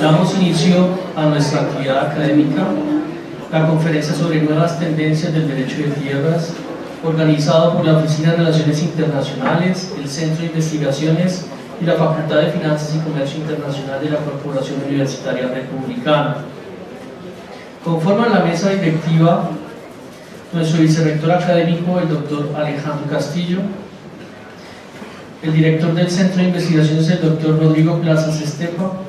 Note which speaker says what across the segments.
Speaker 1: Damos inicio a nuestra actividad académica, la conferencia sobre nuevas tendencias del derecho de tierras, organizado por la Oficina de Relaciones Internacionales, el Centro de Investigaciones y la Facultad de Finanzas y Comercio Internacional de la Corporación Universitaria Republicana. Conforman la mesa directiva nuestro vicerrector académico, el doctor Alejandro Castillo, el director del Centro de Investigaciones, el doctor Rodrigo Plazas Estepa,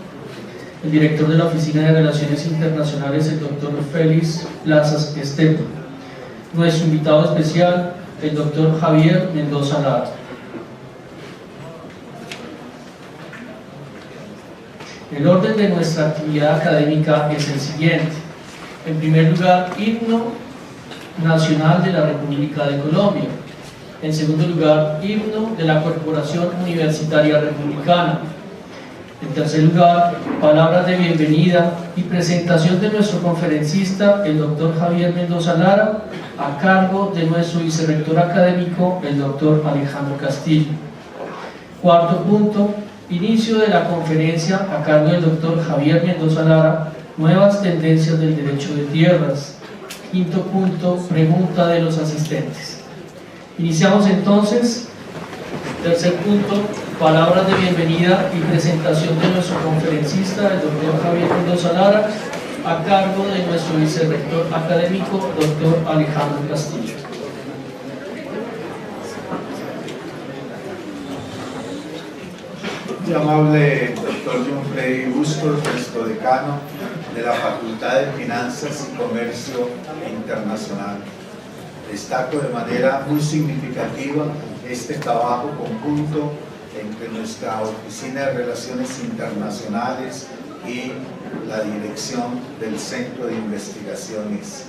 Speaker 1: el director de la Oficina de Relaciones Internacionales, el doctor Félix Plazas Estepa, nuestro invitado especial, el doctor Javier Mendoza Lara. El orden de nuestra actividad académica es el siguiente. En primer lugar, himno nacional de la República de Colombia. En segundo lugar, himno de la Corporación Universitaria Republicana. En tercer lugar, palabras de bienvenida y presentación de nuestro conferencista, el doctor Javier Mendoza Lara, a cargo de nuestro vicerrector académico, el doctor Alejandro Castillo. Cuarto punto, inicio de la conferencia a cargo del doctor Javier Mendoza Lara, nuevas tendencias del derecho de tierras. Quinto punto, pregunta de los asistentes. Iniciamos entonces. Tercer punto, palabras de bienvenida y presentación de nuestro conferencista, el doctor Javier Mendoza Lara, a cargo de nuestro vicerrector académico, doctor Alejandro Castillo.
Speaker 2: Muy amable doctor John Freddy Bustos, nuestro decano de la Facultad de Finanzas y Comercio Internacional. Destaco de manera muy significativa este trabajo conjunto entre nuestra Oficina de Relaciones Internacionales y la dirección del Centro de Investigaciones.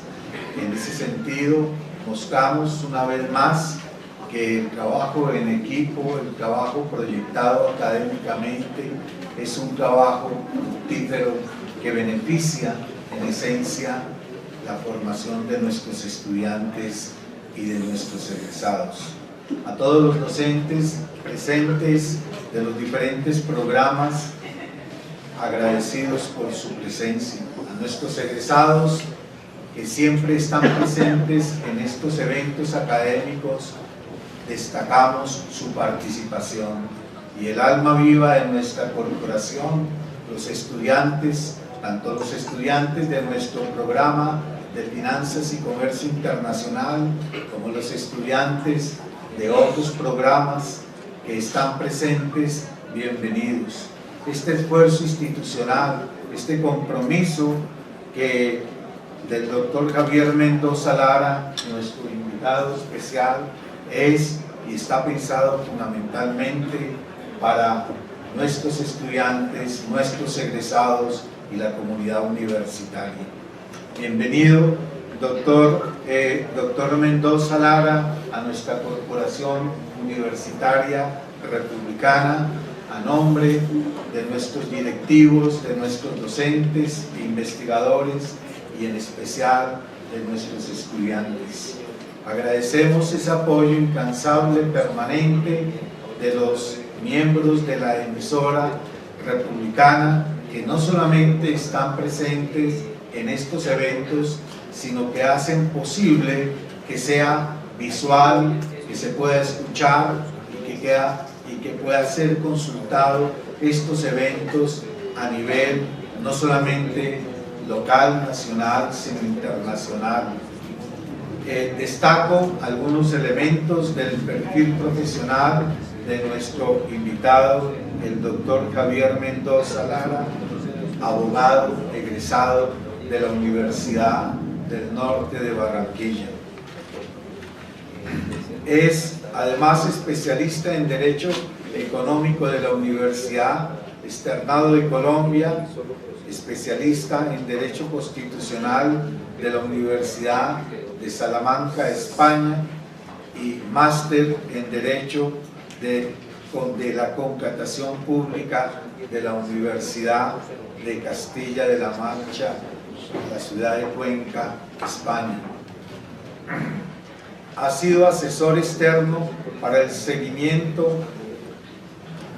Speaker 2: En ese sentido, mostramos una vez más que el trabajo en equipo, el trabajo proyectado académicamente, es un trabajo fructífero que beneficia en esencia la formación de nuestros estudiantes y de nuestros egresados. A todos los docentes presentes de los diferentes programas, agradecidos por su presencia. A nuestros egresados que siempre están presentes en estos eventos académicos, destacamos su participación. Y el alma viva de nuestra corporación, los estudiantes, tanto los estudiantes de nuestro programa de Finanzas y Comercio Internacional, como los estudiantes de otros programas que están presentes, bienvenidos. Este esfuerzo institucional, este compromiso que del doctor Javier Mendoza Lara, nuestro invitado especial, es y está pensado fundamentalmente para nuestros estudiantes, nuestros egresados y la comunidad universitaria. Bienvenido, doctor Mendoza Lara, a nuestra corporación universitaria republicana, a nombre de nuestros directivos, de nuestros docentes e investigadores y en especial de nuestros estudiantes. Agradecemos ese apoyo incansable, permanente de los miembros de la emisora republicana, que no solamente están presentes en estos eventos, sino que hacen posible que sea visual, que se pueda escuchar y que pueda ser consultado estos eventos a nivel no solamente local, nacional, sino internacional. Destaco algunos elementos del perfil profesional de nuestro invitado, el doctor Javier Mendoza Lara, abogado egresado de la Universidad del Norte de Barranquilla. Es además especialista en Derecho Económico de la Universidad Externado de Colombia, especialista en Derecho Constitucional de la Universidad de Salamanca, España, y máster en Derecho de la Contratación Pública de la Universidad de Castilla de la Mancha, la ciudad de Cuenca, España. Ha sido asesor externo para el seguimiento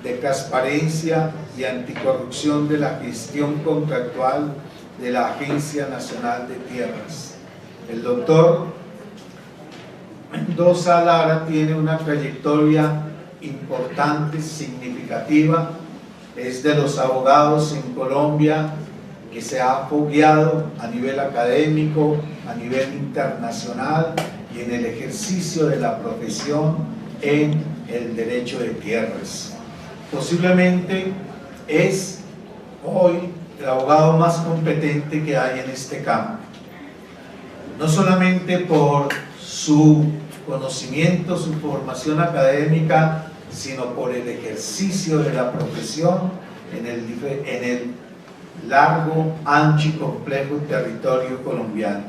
Speaker 2: de transparencia y anticorrupción de la gestión contractual de la Agencia Nacional de Tierras. El doctor Mendoza Lara tiene una trayectoria importante, significativa. Es de los abogados en Colombia que se ha apoyado a nivel académico, a nivel internacional y en el ejercicio de la profesión en el derecho de tierras. Posiblemente es hoy el abogado más competente que hay en este campo, no solamente por su conocimiento, su formación académica, sino por el ejercicio de la profesión en el largo, ancho y complejo territorio colombiano.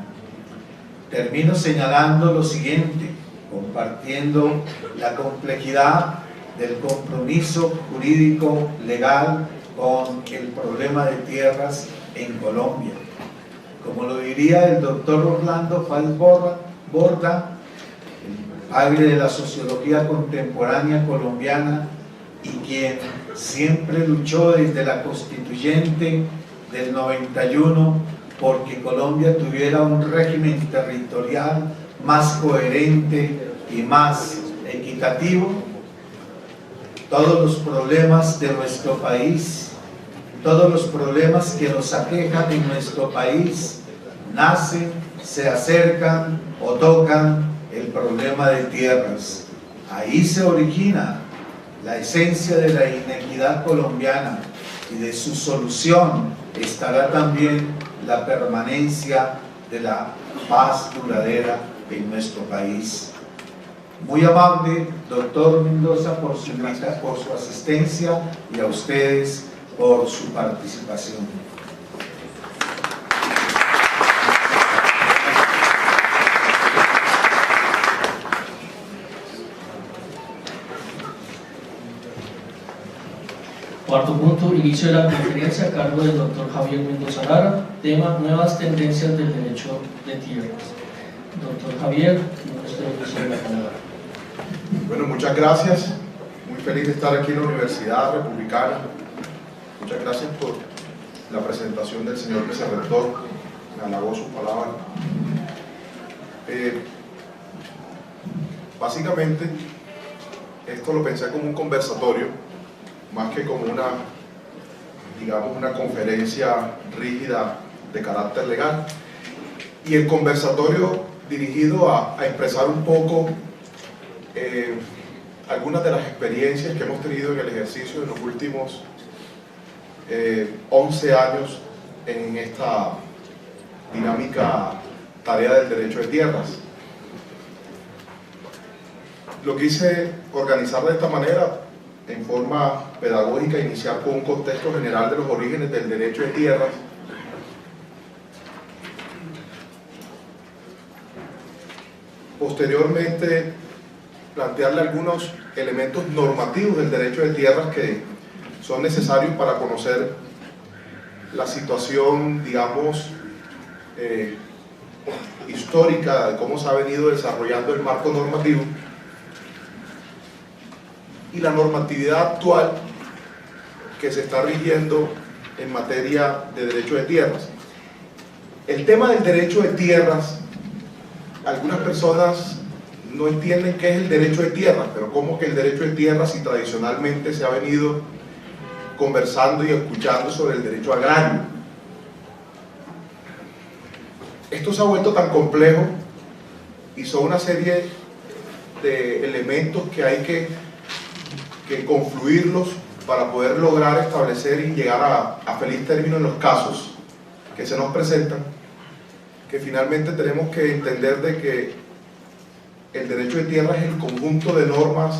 Speaker 2: Termino señalando lo siguiente, compartiendo la complejidad del compromiso jurídico legal con el problema de tierras en Colombia. Como lo diría el doctor Orlando Fáez Borda, el padre de la sociología contemporánea colombiana y quien siempre luchó desde la constituyente del 91 porque Colombia tuviera un régimen territorial más coherente y más equitativo. Todos los problemas de nuestro país, todos los problemas que nos aquejan en nuestro país, nacen, se acercan o tocan el problema de tierras. Ahí se origina la esencia de la inequidad colombiana y de su solución estará también la permanencia de la paz duradera en nuestro país. Muy amable, doctor Mendoza, por su asistencia y a ustedes por su participación.
Speaker 1: Cuarto punto, inicio de la conferencia a cargo del doctor Javier Mendoza Lara, tema Nuevas tendencias del derecho de tierras. Doctor Javier, usted inicia la palabra.
Speaker 3: Bueno, muchas gracias. Muy feliz de estar aquí en la Universidad Republicana. Muchas gracias por la presentación del señor vicerrector. Me halagó su palabra. Básicamente, esto lo pensé como un conversatorio, más que como una, digamos, una conferencia rígida de carácter legal. Y el conversatorio dirigido a expresar un poco algunas de las experiencias que hemos tenido en el ejercicio de los últimos 11 años en esta dinámica tarea del derecho de tierras. Lo quise organizar de esta manera, en forma pedagógica, iniciar con un contexto general de los orígenes del derecho de tierras, posteriormente plantearle algunos elementos normativos del derecho de tierras que son necesarios para conocer la situación, digamos, histórica de cómo se ha venido desarrollando el marco normativo y la normatividad actual que se está rigiendo en materia de derecho de tierras. El tema del derecho de tierras, algunas personas no entienden qué es el derecho de tierras, pero cómo que el derecho de tierras si tradicionalmente se ha venido conversando y escuchando sobre el derecho agrario. Esto se ha vuelto tan complejo y son una serie de elementos que hay que confluirlos para poder lograr establecer y llegar a feliz término en los casos que se nos presentan, que finalmente tenemos que entender de que el derecho de tierra es el conjunto de normas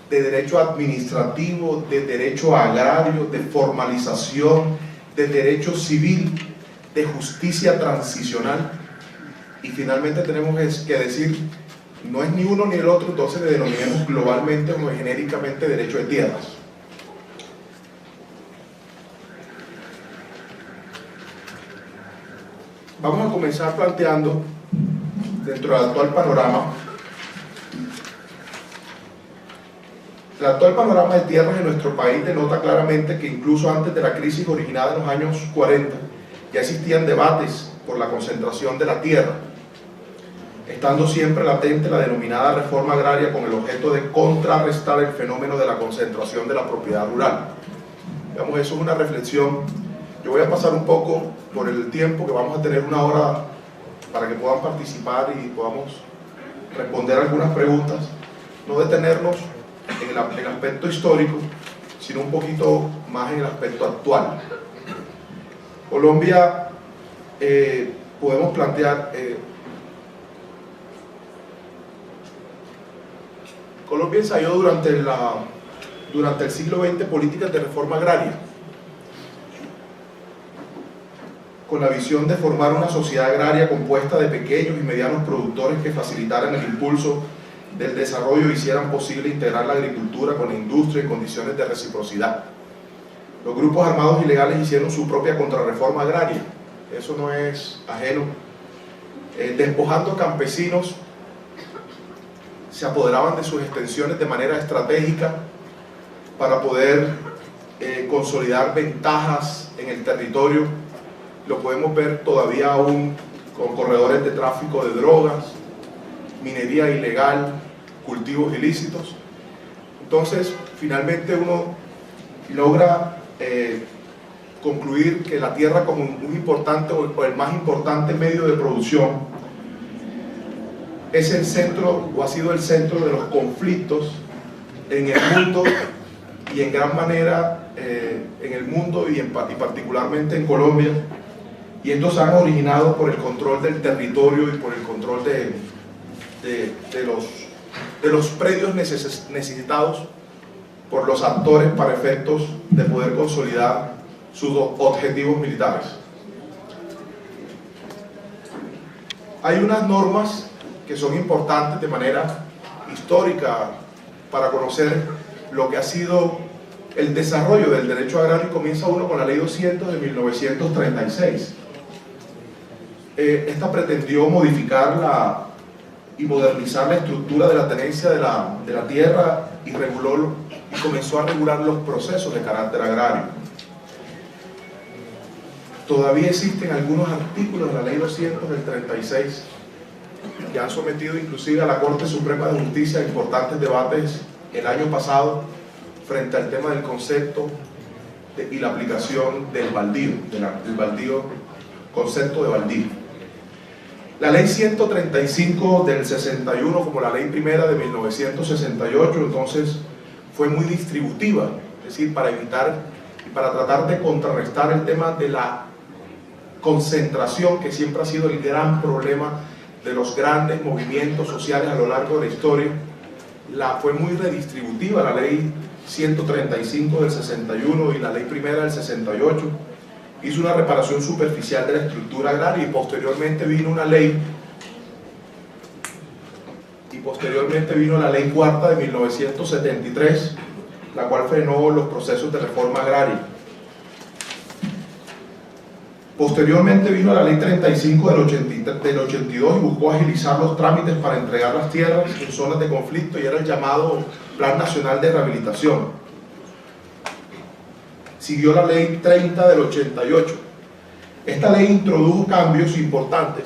Speaker 3: de derecho administrativo, de derecho agrario, de formalización, de derecho civil, de justicia transicional, y finalmente tenemos que decir, no es ni uno ni el otro, entonces le denominemos globalmente o genéricamente derecho de tierras. Vamos a comenzar planteando, dentro del actual panorama, El actual panorama de tierras en nuestro país denota claramente que incluso antes de la crisis originada en los años 40 ya existían debates por la concentración de la tierra, estando siempre latente la denominada reforma agraria con el objeto de contrarrestar el fenómeno de la concentración de la propiedad rural. Digamos, eso es una reflexión. Yo voy a pasar un poco por el tiempo, que vamos a tener una hora para que puedan participar y podamos responder algunas preguntas, no detenernos en el aspecto histórico, sino un poquito más en el aspecto actual. Colombia, podemos plantear, Colombia ensayó durante el siglo XX políticas de reforma agraria, con la visión de formar una sociedad agraria compuesta de pequeños y medianos productores que facilitaran el impulso del desarrollo y hicieran posible integrar la agricultura con la industria en condiciones de reciprocidad. Los grupos armados ilegales hicieron su propia contrarreforma agraria, eso no es ajeno. Despojando campesinos, se apoderaban de sus extensiones de manera estratégica para poder consolidar ventajas en el territorio. Lo podemos ver todavía aún con corredores de tráfico de drogas, minería ilegal, cultivos ilícitos. Entonces, finalmente uno logra concluir que la tierra como un importante o el más importante medio de producción es el centro o ha sido el centro de los conflictos en el mundo y en gran manera en el mundo y particularmente en Colombia, y estos han originado por el control del territorio y por el control de los predios necesitados por los actores para efectos de poder consolidar sus objetivos militares. Hay unas normas que son importantes de manera histórica para conocer lo que ha sido el desarrollo del derecho agrario, y comienza uno con la Ley 200 de 1936. Esta pretendió modificar y modernizar la estructura de la tenencia de la tierra y comenzó a regular los procesos de carácter agrario. Todavía existen algunos artículos de la Ley 200 del 36 que han sometido inclusive a la Corte Suprema de Justicia a importantes debates el año pasado frente al tema del concepto y la aplicación del baldío, concepto de baldío. La Ley 135 del 61, como la Ley Primera de 1968, entonces fue muy distributiva, es decir, para evitar y para tratar de contrarrestar el tema de la concentración, que siempre ha sido el gran problema de los grandes movimientos sociales a lo largo de la historia. Fue muy redistributiva la Ley 135 del 61 y la Ley Primera del 68. Hizo una reparación superficial de la estructura agraria, y posteriormente vino la Ley Cuarta de 1973, la cual frenó los procesos de reforma agraria. Posteriormente vino la Ley 35 del 82 y buscó agilizar los trámites para entregar las tierras en zonas de conflicto, y era el llamado Plan Nacional de Rehabilitación. Siguió la Ley 30 del 88. Esta ley introdujo cambios importantes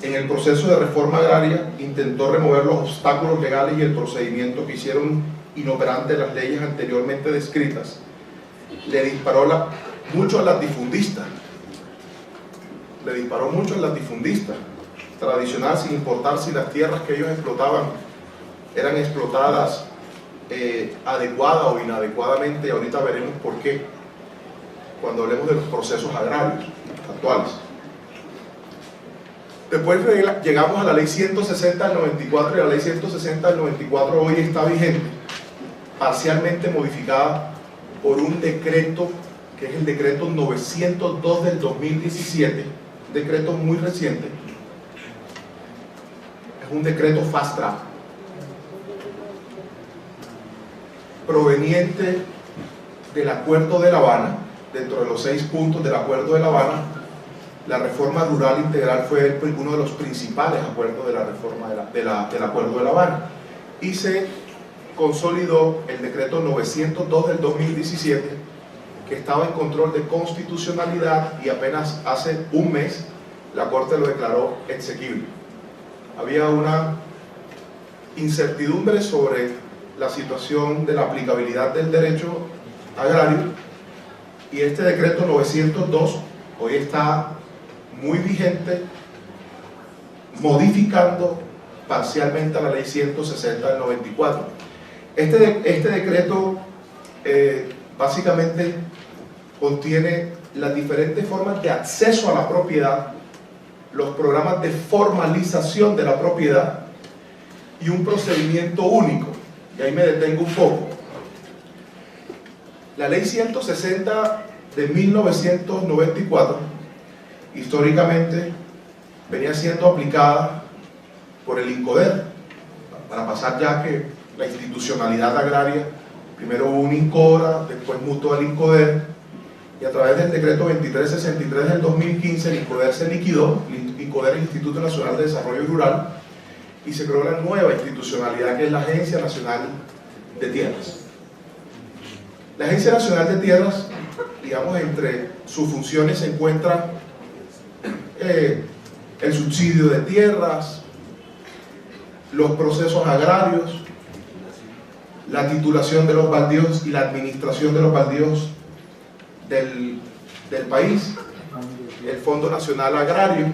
Speaker 3: en el proceso de reforma agraria, intentó remover los obstáculos legales y el procedimiento que hicieron inoperantes las leyes anteriormente descritas. Le disparó mucho a las difundistas, tradicional, sin importar si las tierras que ellos explotaban eran explotadas adecuada o inadecuadamente, y ahorita veremos por qué cuando hablemos de los procesos agrarios actuales. Después llegamos a la Ley 160 del 94, y la Ley 160 del 94 hoy está vigente, parcialmente modificada por un decreto que es el decreto 902 del 2017, un decreto muy reciente, es un decreto fast track, proveniente del Acuerdo de La Habana. Dentro de los 6 puntos del Acuerdo de La Habana, la reforma rural integral fue uno de los principales acuerdos de la reforma del Acuerdo de La Habana, y se consolidó el decreto 902 del 2017, que estaba en control de constitucionalidad, y apenas hace un mes la Corte lo declaró exequible. Había una incertidumbre sobre la situación de la aplicabilidad del derecho agrario, y este decreto 902 hoy está muy vigente, modificando parcialmente a la ley 160 del 94. Este decreto básicamente contiene las diferentes formas de acceso a la propiedad, los programas de formalización de la propiedad y un procedimiento único. Y ahí me detengo un poco. La ley 160 de 1994 históricamente venía siendo aplicada por el INCODER, para pasar ya que la institucionalidad agraria, primero hubo un INCORA, después mutó al INCODER, y a través del decreto 2363 del 2015 el INCODER se liquidó. El INCODER es el Instituto Nacional de Desarrollo Rural, y se creó la nueva institucionalidad, que es la Agencia Nacional de Tierras. La Agencia Nacional de Tierras, digamos, entre sus funciones se encuentra el subsidio de tierras, los procesos agrarios, la titulación de los baldíos y la administración de los baldíos del país, el Fondo Nacional Agrario.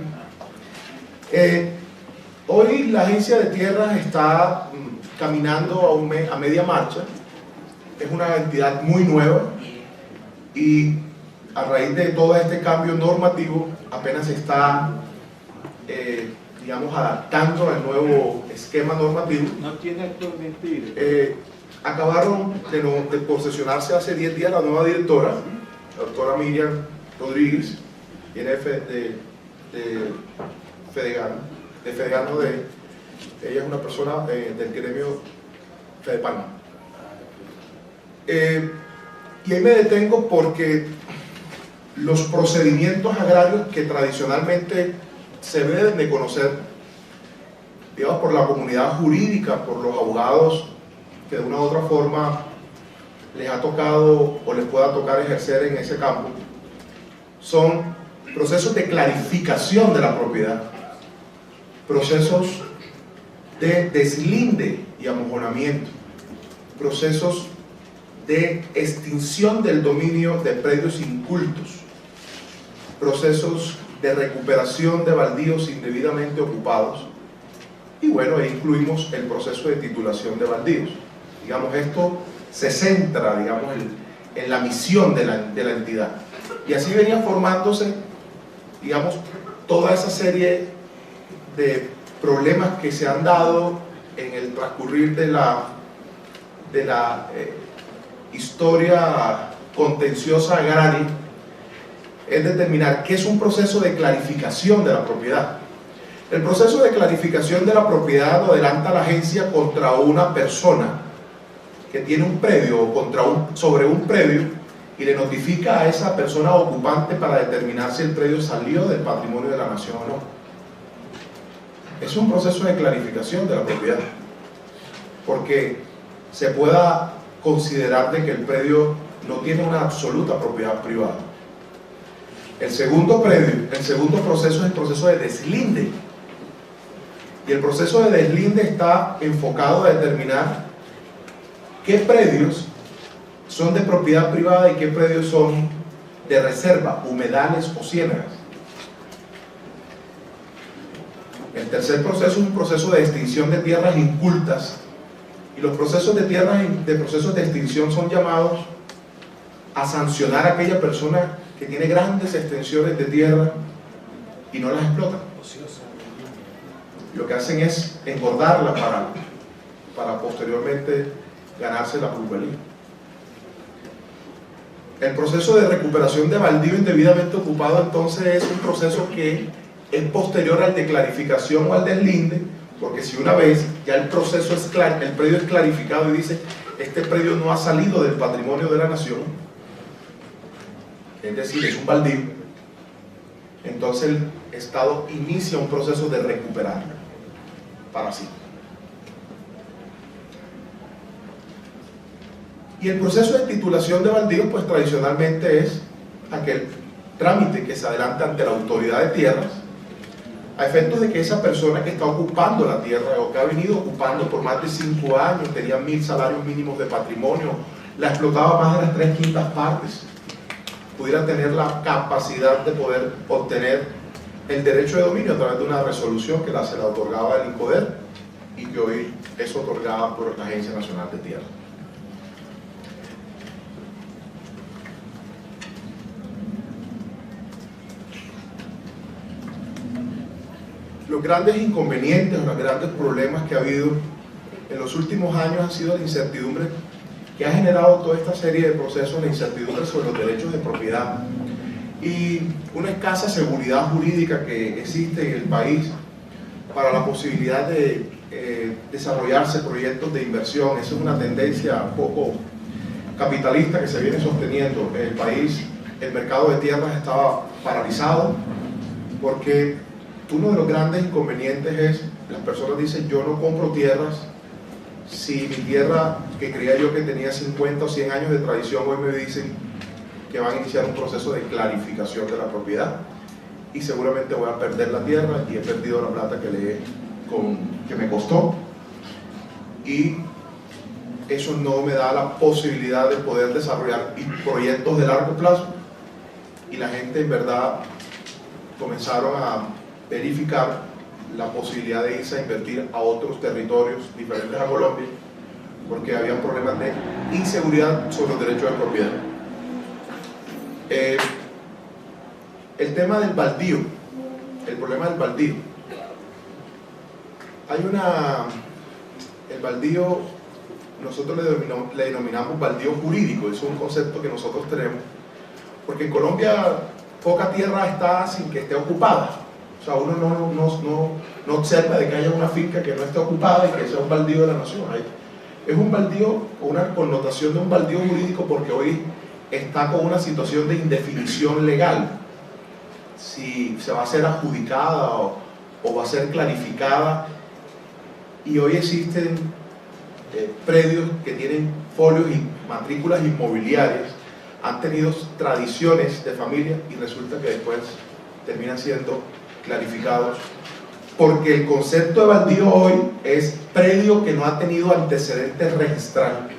Speaker 3: Hoy la Agencia de Tierras está caminando a media marcha. Es una entidad muy nueva, y a raíz de todo este cambio normativo apenas se está digamos, adaptando al nuevo esquema normativo.
Speaker 4: No tiene actualmente.
Speaker 3: Acabaron de posesionarse hace 10 días la nueva directora, la doctora Miriam Rodríguez, viene de Fedegano, ella es una persona del gremio Fedepalma. Y ahí me detengo porque los procedimientos agrarios que tradicionalmente se deben de conocer, digamos, por la comunidad jurídica, por los abogados que de una u otra forma les ha tocado o les pueda tocar ejercer en ese campo, son procesos de clarificación de la propiedad, procesos de deslinde y amojonamiento, procesos de extinción del dominio de predios incultos, procesos de recuperación de baldíos indebidamente ocupados, y bueno, ahí incluimos el proceso de titulación de baldíos. Digamos, esto se centra, digamos, en la misión de la entidad, y así venía formándose, digamos, toda esa serie de problemas que se han dado en el transcurrir de la historia contenciosa agraria. Es determinar qué es un proceso de clarificación de la propiedad. El proceso de clarificación de la propiedad lo adelanta la agencia contra una persona que tiene un predio o sobre un predio, y le notifica a esa persona ocupante para determinar si el predio salió del patrimonio de la nación o no. Es un proceso de clarificación de la propiedad, porque se pueda considerar de que el predio no tiene una absoluta propiedad privada. El segundo proceso es el proceso de deslinde, y el proceso de deslinde está enfocado a determinar qué predios son de propiedad privada y qué predios son de reserva, humedales o ciénagas. El tercer proceso es un proceso de extinción de tierras incultas, y los procesos de extinción son llamados a sancionar a aquella persona que tiene grandes extensiones de tierra y no las explota. Lo que hacen es engordarla para posteriormente ganarse la plusvalía. El proceso de recuperación de baldío indebidamente ocupado, entonces, es un proceso que es posterior al de clarificación o al deslinde, porque si una vez ya el proceso es claro, el predio es clarificado y dice este predio no ha salido del patrimonio de la nación, es decir, es un baldío, entonces el Estado inicia un proceso de recuperarlo para sí. Y el proceso de titulación de baldíos, pues tradicionalmente es aquel trámite que se adelanta ante la autoridad de tierras a efectos de que esa persona que está ocupando la tierra o que ha venido ocupando por más de 5 años, tenía 1000 salarios mínimos de patrimonio, la explotaba más de las 3/5 partes, pudiera tener la capacidad de poder obtener el derecho de dominio a través de una resolución que se la otorgaba el INCODER y que hoy es otorgada por la Agencia Nacional de Tierra. Los grandes inconvenientes o los grandes problemas que ha habido en los últimos años han sido la incertidumbre que ha generado toda esta serie de procesos, la incertidumbre sobre los derechos de propiedad y una escasa seguridad jurídica que existe en el país para la posibilidad de desarrollarse proyectos de inversión. Esa es una tendencia poco capitalista que se viene sosteniendo en el país. El mercado de tierras estaba paralizado porque uno de los grandes inconvenientes es, las personas dicen, yo no compro tierras si mi tierra, que creía yo que tenía 50 o 100 años de tradición, hoy me dicen que van a iniciar un proceso de clarificación de la propiedad y seguramente voy a perder la tierra y he perdido la plata que me costó, y eso no me da la posibilidad de poder desarrollar proyectos de largo plazo. Y la gente en verdad comenzaron a verificar la posibilidad de irse a invertir a otros territorios diferentes a Colombia porque había problemas de inseguridad sobre los derechos de propiedad. El tema del baldío, el problema del baldío. El baldío, nosotros le denominamos baldío jurídico, es un concepto que nosotros tenemos, porque en Colombia poca tierra está sin que esté ocupada. O sea, uno no observa de que haya una finca que no esté ocupada y que sea un baldío de la nación. Es un baldío con una connotación de un baldío jurídico porque hoy está con una situación de indefinición legal. Si se va a ser adjudicada o va a ser clarificada. Y hoy existen predios que tienen folios y matrículas inmobiliarias, han tenido tradiciones de familia y resulta que después terminan siendo clarificados, porque el concepto de baldío hoy es predio que no ha tenido antecedentes registrales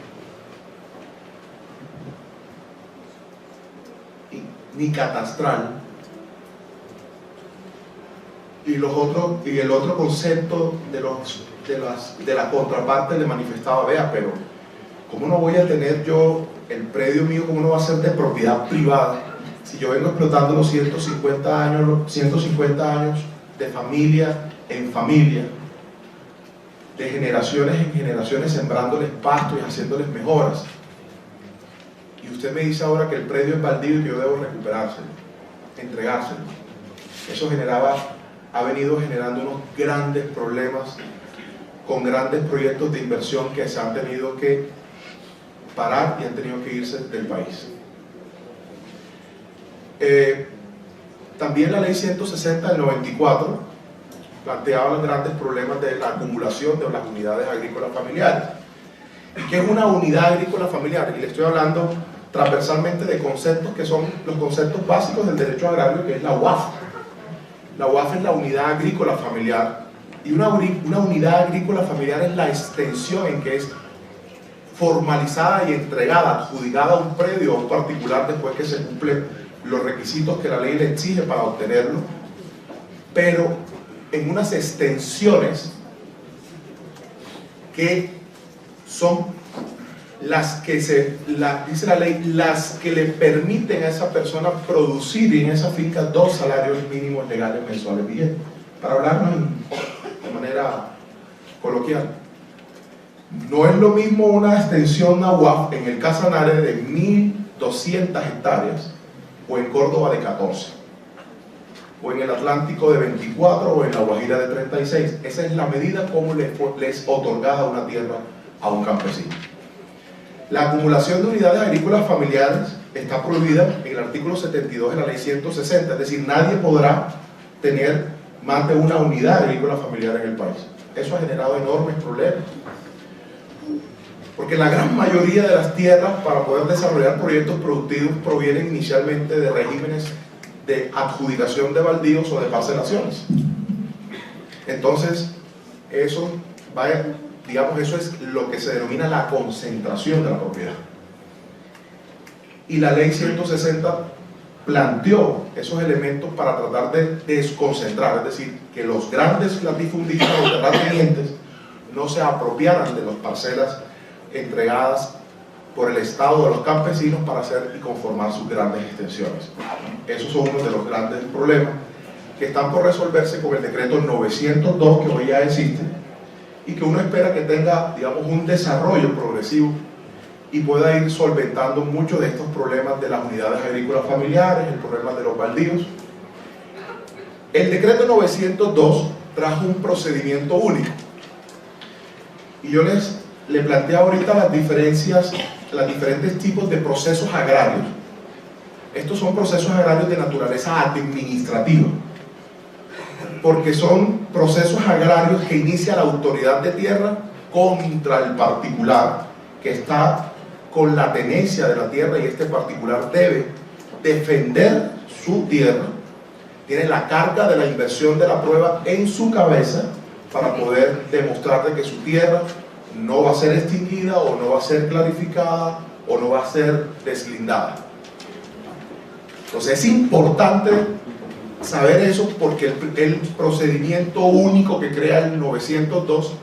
Speaker 3: ni catastral. Y el otro concepto de la contraparte le manifestaba, vea, pero ¿cómo no voy a tener yo el predio mío, cómo no va a ser de propiedad privada si yo vengo explotando los 150 años de familia en familia, de generaciones en generaciones, sembrándoles pastos y haciéndoles mejoras? Y usted me dice ahora que el predio es baldío y que yo debo recuperárselo, entregárselo. Eso ha venido generando unos grandes problemas con grandes proyectos de inversión que se han tenido que parar y han tenido que irse del país. También la ley 160 del 94 planteaba los grandes problemas de la acumulación de las unidades agrícolas familiares. ¿Qué es una unidad agrícola familiar? Y le estoy hablando transversalmente de conceptos que son los conceptos básicos del derecho agrario, que es la UAF. La UAF es la unidad agrícola familiar, y una unidad agrícola familiar es la extensión en que es formalizada y entregada, adjudicada a un predio o a un particular después que se cumplen los requisitos que la ley le exige para obtenerlo, pero en unas extensiones que son las que dice la ley, las que le permiten a esa persona producir en esa finca 2 salarios mínimos legales mensuales vigentes, para hablarnos de manera coloquial. No es lo mismo una extensión a UAF en el Casanare de 1200 hectáreas o en Córdoba de 14, o en el Atlántico de 24 o en la Guajira de 36. Esa es la medida como les otorgada una tierra a un campesino. La acumulación de unidades agrícolas familiares está prohibida en el artículo 72 de la ley 160, es decir, nadie podrá tener más de una unidad agrícola familiar en el país. Eso ha generado enormes problemas. Porque la gran mayoría de las tierras para poder desarrollar proyectos productivos provienen inicialmente de regímenes de adjudicación de baldíos o de parcelaciones. Entonces, eso es lo que se denomina la concentración de la propiedad. Y la ley 160 planteó esos elementos para tratar de desconcentrar, es decir, que los grandes latifundistas o terratenientes no se apropiaran de las parcelas entregadas por el Estado a los campesinos para hacer y conformar sus grandes extensiones. Esos son uno de los grandes problemas que están por resolverse con el decreto 902 que hoy ya existe y que uno espera que tenga, digamos, un desarrollo progresivo y pueda ir solventando muchos de estos problemas de las unidades agrícolas familiares, el problema de los baldíos. El decreto 902 trajo un procedimiento único y yo le planteé ahorita las diferentes tipos de procesos agrarios. Estos son procesos agrarios de naturaleza administrativa, porque son procesos agrarios que inicia la autoridad de tierra contra el particular que está con la tenencia de la tierra, y este particular debe defender su tierra, tiene la carga de la inversión de la prueba en su cabeza para poder demostrarle que su tierra no va a ser extinguida o no va a ser clarificada o no va a ser deslindada. Entonces es importante saber eso, porque el procedimiento único que crea el 902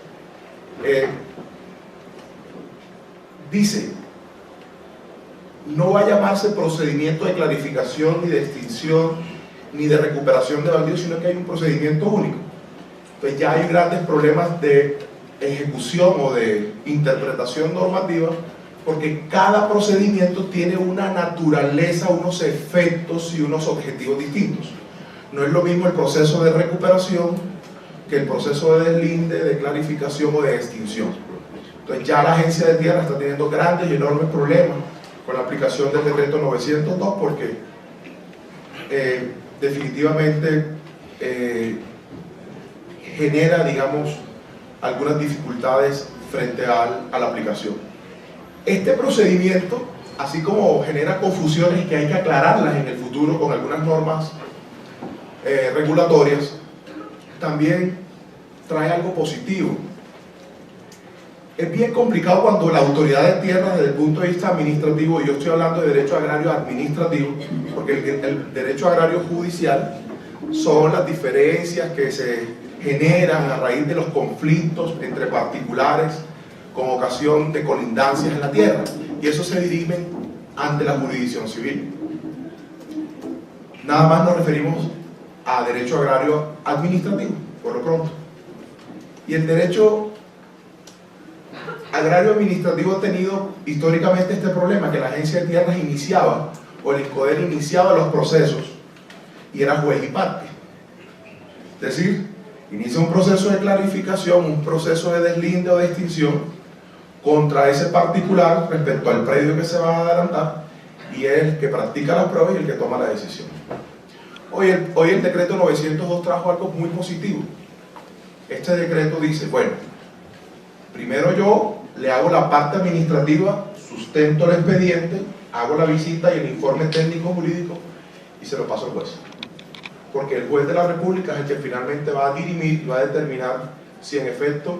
Speaker 3: dice: no va a llamarse procedimiento de clarificación ni de extinción ni de recuperación de baldíos, sino que hay un procedimiento único. Entonces ya hay grandes problemas de ejecución o de interpretación normativa, porque cada procedimiento tiene una naturaleza, unos efectos y unos objetivos distintos. No es lo mismo el proceso de recuperación que el proceso de deslinde, de clarificación o de extinción. Entonces ya la Agencia de Tierra está teniendo grandes y enormes problemas con la aplicación del decreto 902, porque definitivamente genera, digamos, algunas dificultades frente a la aplicación. Este procedimiento, así como genera confusiones que hay que aclararlas en el futuro con algunas normas regulatorias, también trae algo positivo. Es bien complicado cuando la autoridad de tierra, desde el punto de vista administrativo, y yo estoy hablando de derecho agrario administrativo, porque el derecho agrario judicial son las diferencias que se generan a raíz de los conflictos entre particulares con ocasión de colindancias en la tierra, y eso se dirimen ante la jurisdicción civil. Nada más nos referimos a derecho agrario administrativo, por lo pronto. Y el derecho agrario administrativo ha tenido históricamente este problema, que la Agencia de Tierras iniciaba, o el INCODER iniciaba los procesos y era juez y parte. Es decir, inicia un proceso de clarificación, un proceso de deslinde o de extinción contra ese particular respecto al predio que se va a adelantar, y es el que practica las pruebas y el que toma la decisión. Hoy el decreto 902 trajo algo muy positivo. Este decreto dice: bueno, primero yo le hago la parte administrativa, sustento el expediente, hago la visita y el informe técnico jurídico y se lo paso al juez. Porque el juez de la República es el que finalmente va a dirimir y va a determinar si en efecto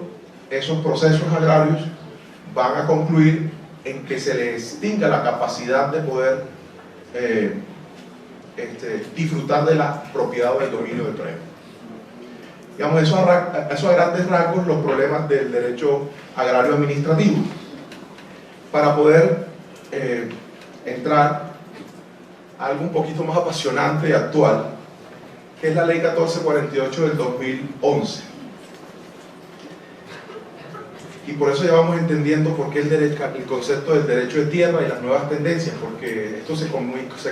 Speaker 3: esos procesos agrarios van a concluir en que se le extinga la capacidad de poder disfrutar de la propiedad o del dominio del predio. Digamos, eso a grandes rasgos los problemas del derecho agrario administrativo. Para poder entrar a algo un poquito más apasionante y actual, que es la ley 1448 del 2011. Y por eso ya vamos entendiendo por qué el concepto del derecho de tierra y las nuevas tendencias, porque esto se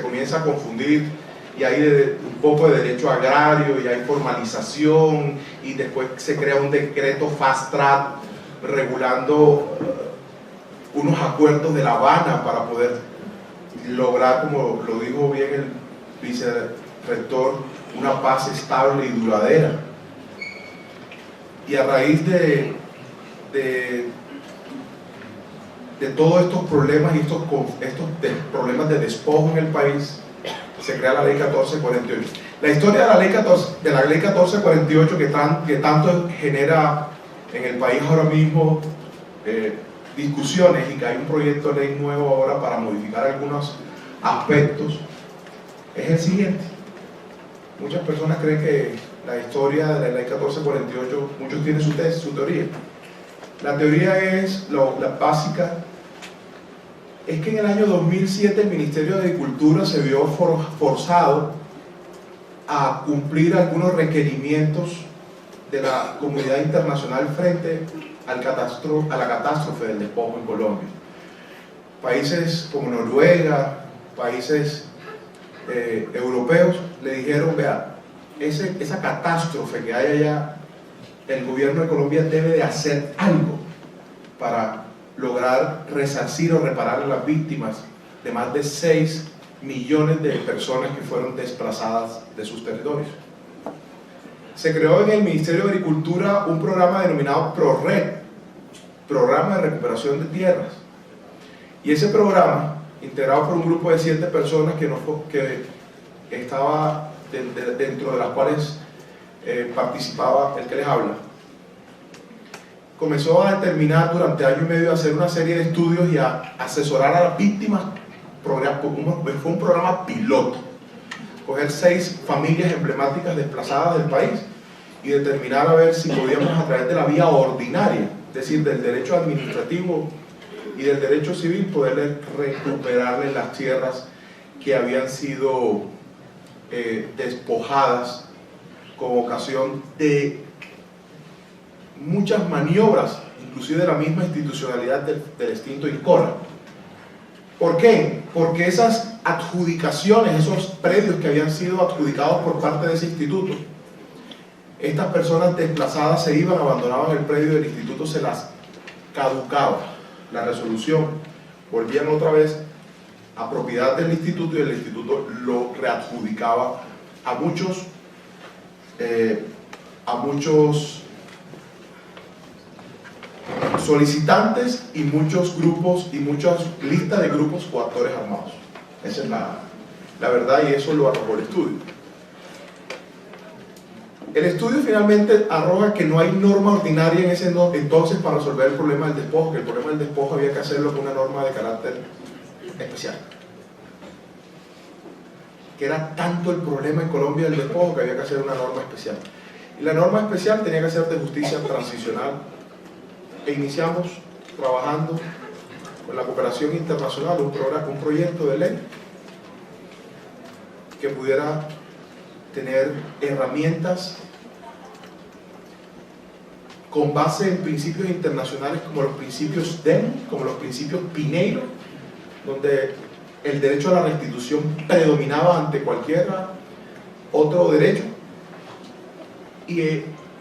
Speaker 3: comienza a confundir, y hay un poco de derecho agrario, y hay formalización, y después se crea un decreto fast track regulando unos acuerdos de La Habana para poder lograr, como lo dijo bien el vicerrector, una paz estable y duradera. Y a raíz de de todos estos problemas y estos problemas de despojo en el país, se crea la Ley 1448. La historia de la Ley 1448 que tanto genera en el país ahora mismo discusiones, y que hay un proyecto de ley nuevo ahora para modificar algunos aspectos, es el siguiente. Muchas personas creen que la historia de la Ley 1448, muchos tienen su teoría. La teoría es, la básica, es que en el año 2007 el Ministerio de Agricultura se vio forzado a cumplir algunos requerimientos de la comunidad internacional frente a la catástrofe del despojo en Colombia. Países como Noruega, países europeos le dijeron: vea, esa catástrofe que hay allá, el gobierno de Colombia debe de hacer algo para lograr resarcir o reparar a las víctimas de más de 6 millones de personas que fueron desplazadas de sus territorios. Se creó en el Ministerio de Agricultura un programa denominado PRORED, Programa de Recuperación de Tierras, y ese programa, integrado por un grupo de 7 personas que estaba dentro de las cuales participaba el que les habla, comenzó a determinar durante año y medio a hacer una serie de estudios y a asesorar a las víctimas. Fue un programa piloto, coger 6 familias emblemáticas desplazadas del país y determinar a ver si podíamos, a través de la vía ordinaria, es decir, del derecho administrativo y del derecho civil, poderle recuperarle las tierras que habían sido despojadas con ocasión de muchas maniobras, inclusive de la misma institucionalidad del extinto INCORA. ¿Por qué? Porque esas adjudicaciones, esos predios que habían sido adjudicados por parte de ese instituto, estas personas desplazadas se iban, abandonaban el predio del instituto, se las caducaba la resolución, volvían otra vez a propiedad del instituto y el instituto lo readjudicaba a muchos solicitantes y muchos grupos y muchas listas de grupos o actores armados. Esa es la verdad, y eso lo arrojó el estudio. El estudio finalmente arroja que no hay norma ordinaria en ese entonces para resolver el problema del despojo, que el problema del despojo había que hacerlo con una norma de carácter especial. Que era tanto el problema en Colombia del despojo que había que hacer una norma especial. Y la norma especial tenía que ser de justicia transicional. E iniciamos trabajando con la cooperación internacional un proyecto de ley que pudiera tener herramientas con base en principios internacionales como los principios DEN, como los principios Pineiro, donde el derecho a la restitución predominaba ante cualquier otro derecho. Y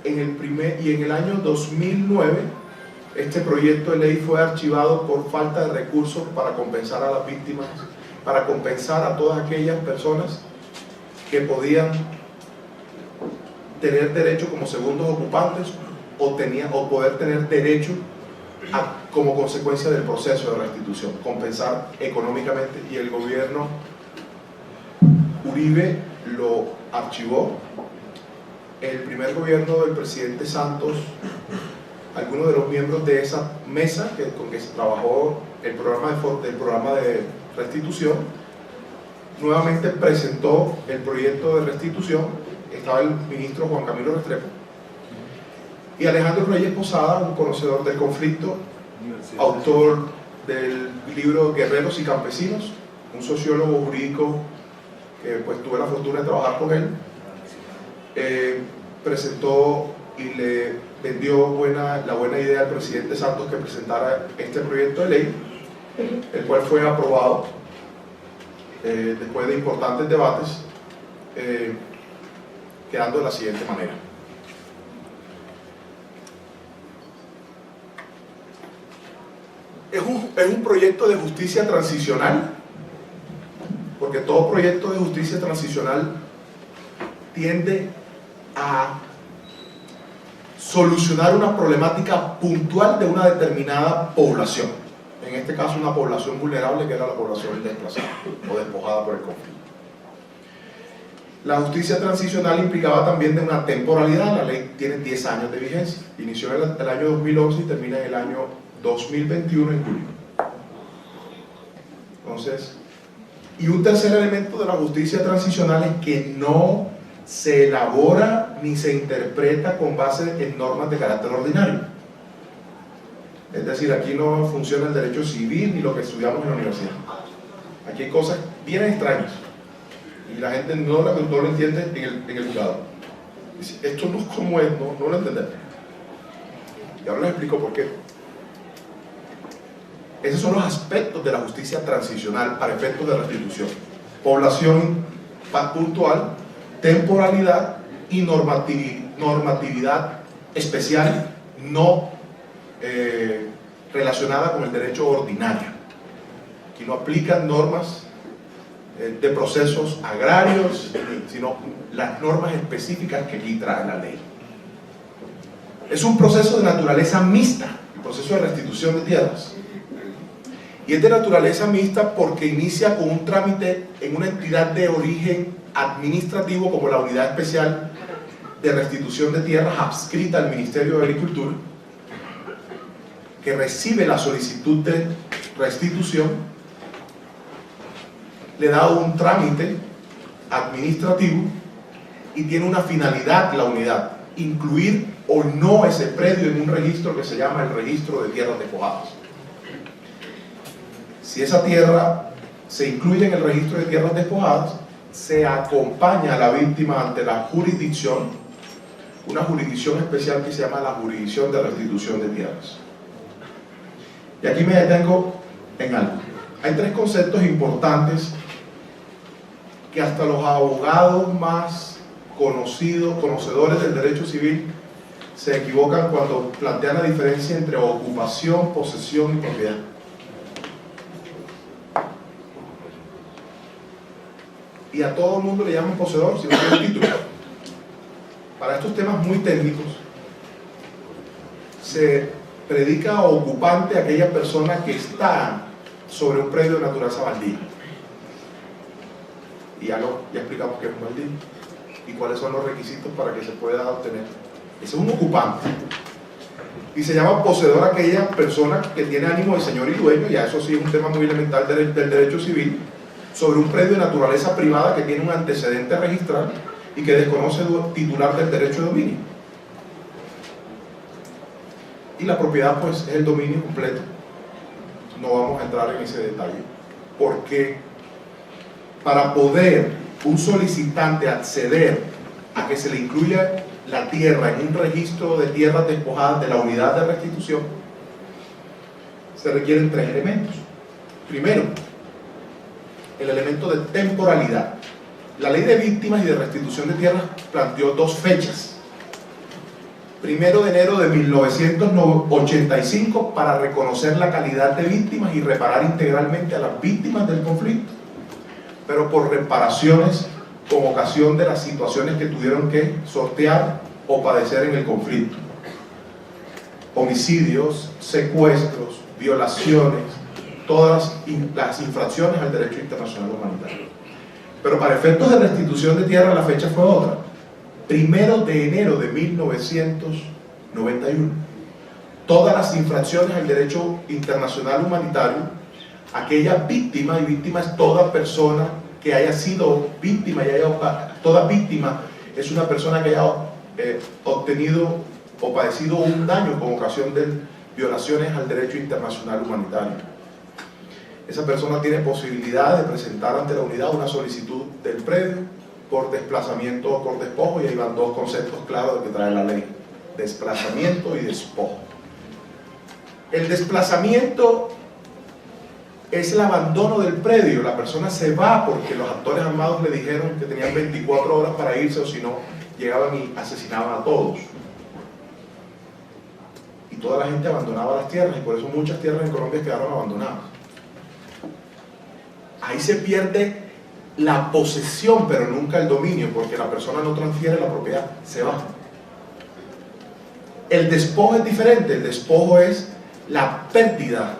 Speaker 3: en el año 2009 este proyecto de ley fue archivado por falta de recursos para compensar a las víctimas, para compensar a todas aquellas personas que podían tener derecho como segundos ocupantes o poder tener derecho como consecuencia del proceso de restitución, compensar económicamente. Y el gobierno Uribe lo archivó. El primer gobierno del presidente Santos, algunos de los miembros de esa mesa con que se trabajó el programa de restitución, nuevamente presentó el proyecto de restitución. Estaba el ministro Juan Camilo Restrepo y Alejandro Reyes Posada, un conocedor del conflicto, autor del libro Guerreros y Campesinos, un sociólogo jurídico que pues tuve la fortuna de trabajar con él. Presentó y le vendió la buena idea al presidente Santos que presentara este proyecto de ley, el cual fue aprobado después de importantes debates, quedando de la siguiente manera. Es un proyecto de justicia transicional, porque todo proyecto de justicia transicional tiende a solucionar una problemática puntual de una determinada población. En en este caso una población vulnerable que era la población desplazada o despojada por el conflicto. La justicia transicional implicaba también de una temporalidad. La ley tiene 10 años de vigencia, inició en el año 2011 y termina en el año 2021 en julio. Entonces, y un tercer elemento de la justicia transicional es que no se elabora ni se interpreta con base en normas de carácter ordinario. Es decir, aquí no funciona el derecho civil ni lo que estudiamos en la universidad. Aquí hay cosas bien extrañas y la gente no lo entiende en el juzgado. Dice, esto no es como es, no lo entendemos. Y ahora les explico por qué. Esos son los aspectos de la justicia transicional para efectos de restitución: población puntual, temporalidad y normatividad especial no relacionada con el derecho ordinario. Aquí no aplican normas de procesos agrarios, sino las normas específicas que aquí trae la ley. Es un proceso de naturaleza mixta, el proceso de restitución de tierras. Y es de naturaleza mixta porque inicia con un trámite en una entidad de origen administrativo como la Unidad Especial de Restitución de Tierras adscrita al Ministerio de Agricultura, que recibe la solicitud de restitución, le da un trámite administrativo y tiene una finalidad la unidad: incluir o no ese predio en un registro que se llama el registro de tierras despojadas. Si esa tierra se incluye en el registro de tierras despojadas, se acompaña a la víctima ante la jurisdicción, una jurisdicción especial que se llama la Jurisdicción de Restitución de Tierras. Y aquí me detengo en algo. Hay tres conceptos importantes que hasta los abogados más conocedores del derecho civil se equivocan cuando plantean la diferencia entre ocupación, posesión y propiedad. Y a todo el mundo le llaman poseedor si no tiene título. Para estos temas muy técnicos se predica ocupante a aquella persona que está sobre un predio de naturaleza baldía. Y ya explicamos qué es un baldío y cuáles son los requisitos para que se pueda obtener. Ese es un ocupante. Y se llama poseedor aquella persona que tiene ánimo de señor y dueño, ya eso sí es un tema muy elemental del derecho civil, sobre un predio de naturaleza privada que tiene un antecedente registral y que desconoce el titular del derecho de dominio. Y la propiedad pues es el dominio completo. No vamos a entrar en ese detalle, porque para poder un solicitante acceder a que se le incluya la tierra en un registro de tierras despojadas de la unidad de restitución, se requieren tres elementos. Primero, el elemento de temporalidad. La ley de víctimas y de restitución de tierras planteó dos fechas: 1 de enero de 1985 para reconocer la calidad de víctimas y reparar integralmente a las víctimas del conflicto, pero por reparaciones con ocasión de las situaciones que tuvieron que sortear o padecer en el conflicto: homicidios, secuestros, violaciones, todas las infracciones al derecho internacional humanitario. Pero para efectos de restitución de tierra la fecha fue otra: 1 de enero de 1991. Todas las infracciones al derecho internacional humanitario, aquella víctima, y víctima es toda persona que haya sido víctima, toda víctima es una persona que haya obtenido o padecido un daño con ocasión de violaciones al derecho internacional humanitario. Esa persona tiene posibilidad de presentar ante la unidad una solicitud del predio por desplazamiento o por despojo, y ahí van dos conceptos claros de que trae la ley: desplazamiento y despojo. El desplazamiento es el abandono del predio. La persona se va porque los actores armados le dijeron que tenían 24 horas para irse, o si no, llegaban y asesinaban a todos. Y toda la gente abandonaba las tierras, y por eso muchas tierras en Colombia quedaron abandonadas. Ahí se pierde la posesión, pero nunca el dominio, porque la persona no transfiere la propiedad, se va. El despojo es diferente. El despojo es la pérdida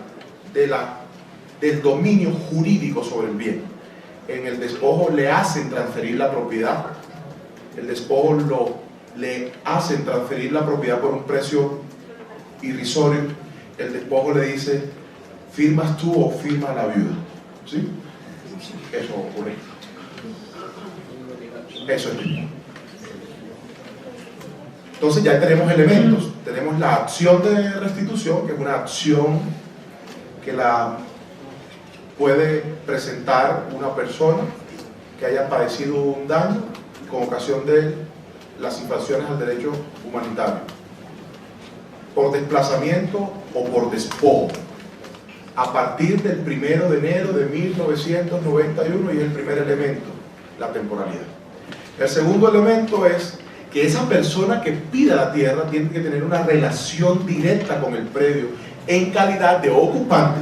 Speaker 3: del dominio jurídico sobre el bien. En el despojo le hacen transferir la propiedad. El despojo le hacen transferir la propiedad por un precio irrisorio. El despojo le dice, ¿firmas tú o firma la viuda? ¿Sí? Eso ocurre. Eso es. Entonces ya tenemos elementos. Tenemos la acción de restitución, que es una acción que la puede presentar una persona que haya padecido un daño con ocasión de las infracciones al derecho humanitario, por desplazamiento o por despojo, a partir del 1 de enero de 1991, y es el primer elemento, la temporalidad. El segundo elemento es que esa persona que pida la tierra tiene que tener una relación directa con el predio en calidad de ocupante,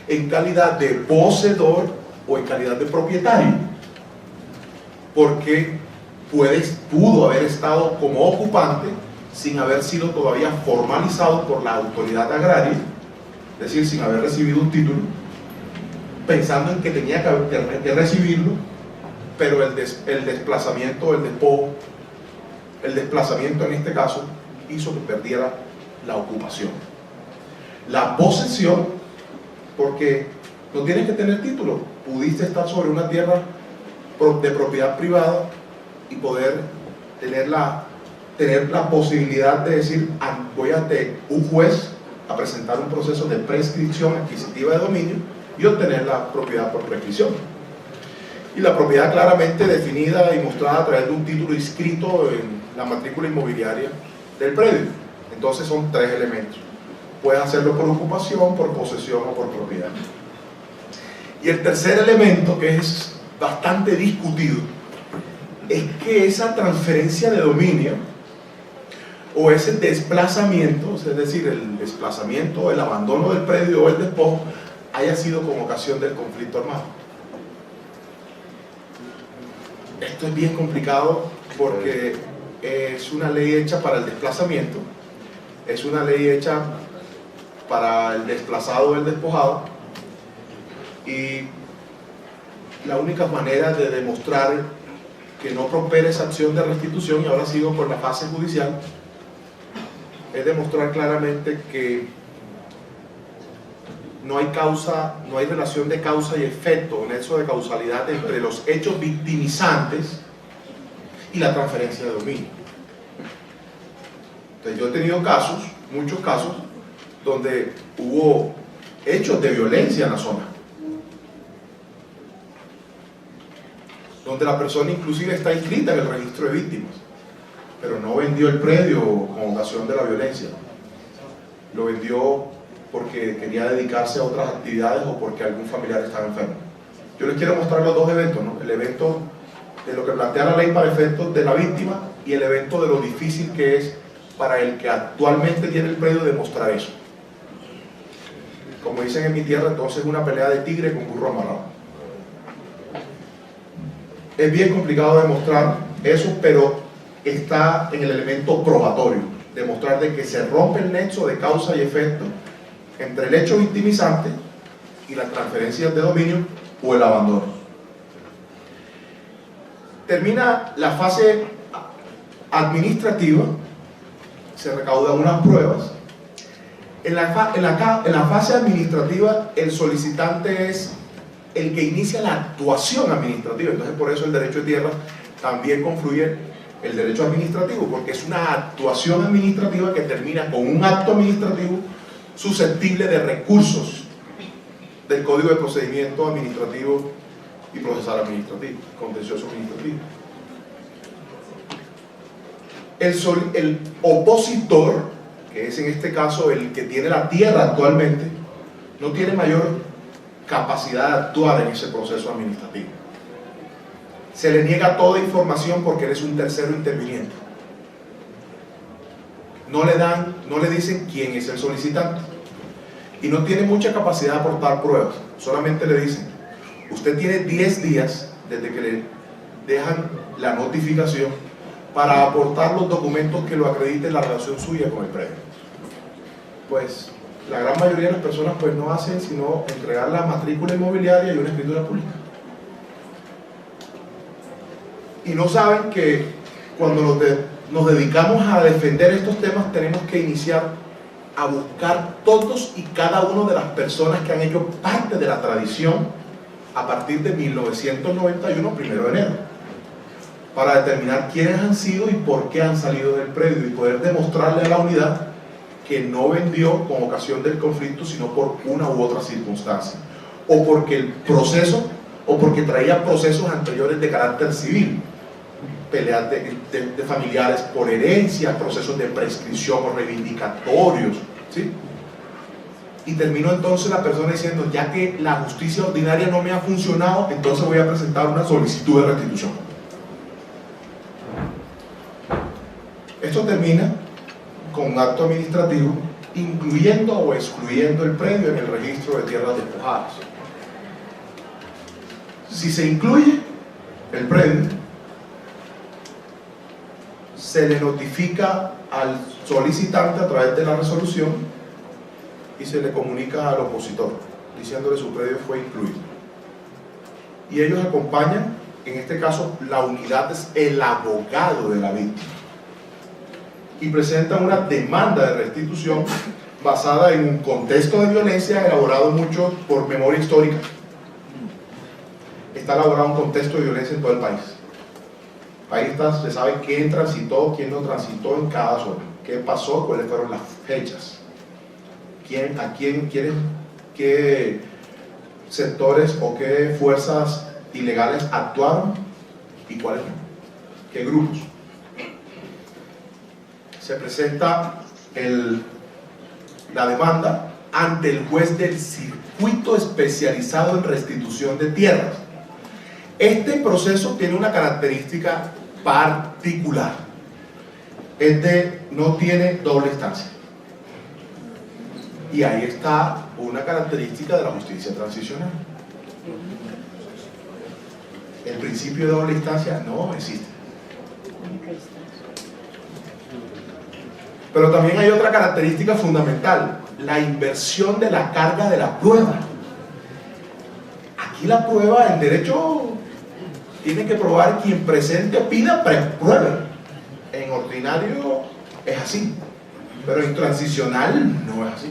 Speaker 3: en calidad de poseedor o en calidad de propietario, porque pudo haber estado como ocupante sin haber sido todavía formalizado por la autoridad agraria, es decir, sin haber recibido un título, pensando en que tenía que recibirlo, pero el desplazamiento, el despojo, el desplazamiento en este caso hizo que perdiera la ocupación. La posesión, porque no tienes que tener título, pudiste estar sobre una tierra de propiedad privada y poder tener la posibilidad de decir, voy ante un juez a presentar un proceso de prescripción adquisitiva de dominio y obtener la propiedad por prescripción. Y la propiedad claramente definida y mostrada a través de un título inscrito en la matrícula inmobiliaria del predio. Entonces son tres elementos. Puedes hacerlo por ocupación, por posesión o por propiedad. Y el tercer elemento, que es bastante discutido, es que esa transferencia de dominio o ese desplazamiento, es decir, el desplazamiento, el abandono del predio o el despojo, haya sido con ocasión del conflicto armado. Esto es bien complicado porque es una ley hecha para el desplazamiento, es una ley hecha para el desplazado o el despojado, y la única manera de demostrar que no prospera esa acción de restitución, y ahora sigo por la fase judicial, es demostrar claramente que no hay relación de causa y efecto, nexo de causalidad entre los hechos victimizantes y la transferencia de dominio. Entonces yo he tenido casos, muchos casos, donde hubo hechos de violencia en la zona, donde la persona inclusive está inscrita en el registro de víctimas, pero no vendió el predio con ocasión de la violencia, lo vendió porque quería dedicarse a otras actividades o porque algún familiar estaba enfermo. Yo les quiero mostrar los dos eventos, ¿no? El evento de lo que plantea la ley para efectos de la víctima y el evento de lo difícil que es para el que actualmente tiene el predio demostrar eso. Como dicen en mi tierra, entonces es una pelea de tigre con burro amarrado. Es bien complicado demostrar eso, pero está en el elemento probatorio, demostrar de que se rompe el nexo de causa y efecto entre el hecho victimizante y la transferencia de dominio o el abandono. Termina la fase administrativa, se recaudan unas pruebas. En la fase administrativa, el solicitante es el que inicia la actuación administrativa. Entonces, por eso el derecho de tierra también confluye el derecho administrativo, porque es una actuación administrativa que termina con un acto administrativo susceptible de recursos del Código de Procedimiento Administrativo y Procesal Administrativo, contencioso administrativo. El opositor, que es en este caso el que tiene la tierra actualmente, no tiene mayor capacidad de actuar en ese proceso administrativo. Se le niega toda información porque eres un tercero interviniente. No le dicen quién es el solicitante y no tiene mucha capacidad de aportar pruebas. Solamente le dicen, usted tiene 10 días desde que le dejan la notificación para aportar los documentos que lo acrediten la relación suya con el predio. Pues la gran mayoría de las personas pues no hacen sino entregar la matrícula inmobiliaria y una escritura pública. Y no saben que cuando nos dedicamos a defender estos temas tenemos que iniciar a buscar todos y cada uno de las personas que han hecho parte de la tradición a partir de 1991, 1 de enero, para determinar quiénes han sido y por qué han salido del predio y poder demostrarle a la unidad que no vendió con ocasión del conflicto, sino por una u otra circunstancia, o porque el proceso, o porque traía procesos anteriores de carácter civil, peleas de familiares por herencia, procesos de prescripción o reivindicatorios, ¿sí? Y terminó entonces la persona diciendo, ya que la justicia ordinaria no me ha funcionado, entonces voy a presentar una solicitud de restitución. Esto termina con un acto administrativo incluyendo o excluyendo el predio en el registro de tierras despojadas. Si se incluye el predio, se le notifica al solicitante a través de la resolución y se le comunica al opositor diciéndole su predio fue incluido. Y ellos acompañan, en este caso la unidad es el abogado de la víctima, y presentan una demanda de restitución basada en un contexto de violencia elaborado mucho por memoria histórica. Está elaborado un contexto de violencia en todo el país. Ahí está, se sabe quién transitó, quién no transitó en cada zona, qué pasó, cuáles fueron las fechas, qué sectores o qué fuerzas ilegales actuaron y cuáles no, qué grupos. Se presenta la demanda ante el juez del circuito especializado en restitución de tierras. Este proceso tiene una característica particular, no tiene doble instancia, y ahí está una característica de la justicia transicional. El principio de doble instancia no existe. Pero también hay otra característica fundamental, la inversión de la carga de la prueba. Aquí la prueba, el derecho tiene que probar quien presente o pida, pruebe. En ordinario es así, pero en transicional no es así.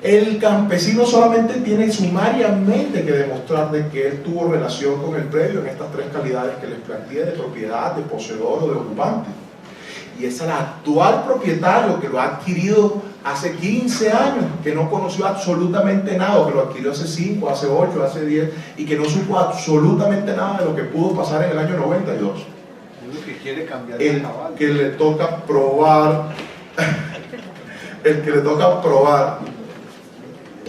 Speaker 3: El campesino solamente tiene sumariamente que demostrar de que él tuvo relación con el predio en estas tres calidades que les planteé, de propiedad, de poseedor o de ocupante. Y es el actual propietario que lo ha adquirido hace 15 años, que no conoció absolutamente nada, que lo adquirió hace 5, hace 8, hace 10, y que no supo absolutamente nada de lo que pudo pasar en el año 92.
Speaker 2: Que quiere cambiar
Speaker 3: el que le toca probar el que le toca probar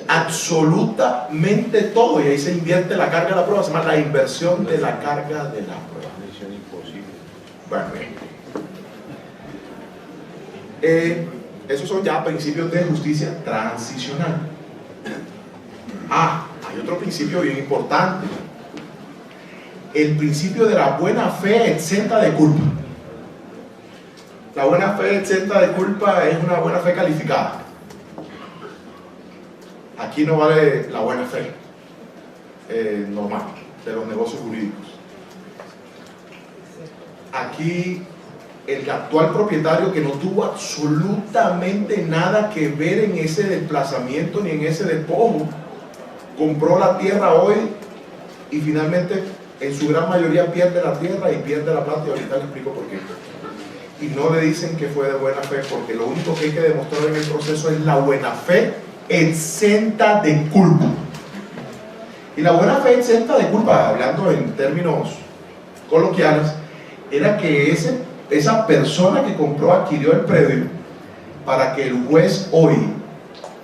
Speaker 3: absolutamente todo, y ahí se invierte la carga de la prueba, se llama la inversión de la carga de la prueba.
Speaker 2: Misión imposible.
Speaker 3: Bueno, esos son ya principios de justicia transicional. Hay otro principio bien importante, el principio de la buena fe exenta de culpa. La buena fe exenta de culpa es una buena fe calificada. Aquí no vale la buena fe normal de los negocios jurídicos. Aquí el actual propietario, que no tuvo absolutamente nada que ver en ese desplazamiento ni en ese despojo, compró la tierra hoy y finalmente en su gran mayoría pierde la tierra y pierde la plata, y ahorita le explico por qué. Y no le dicen que fue de buena fe, porque lo único que hay que demostrar en el proceso es la buena fe exenta de culpa. Y la buena fe exenta de culpa, hablando en términos coloquiales, era que esa persona que compró, adquirió el predio, para que el juez hoy,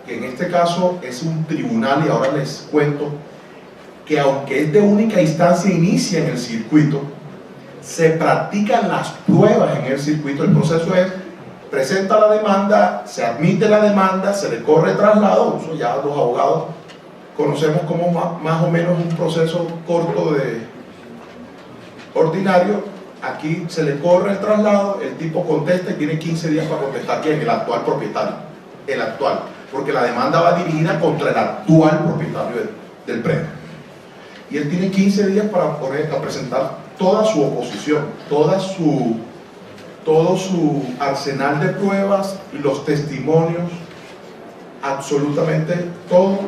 Speaker 3: que en este caso es un tribunal, y ahora les cuento que aunque es de única instancia, inicia en el circuito, se practican las pruebas en el circuito. El proceso es: presenta la demanda, se admite la demanda, se le corre traslado. Eso ya los abogados conocemos como más o menos un proceso corto de ordinario. Aquí se le corre el traslado, el tipo contesta y tiene 15 días para contestar. ¿Quién? El actual propietario, el actual. porque la demanda va dirigida contra el actual propietario del predio. Y él tiene 15 días para presentar toda su oposición, todo su arsenal de pruebas, los testimonios, absolutamente todo.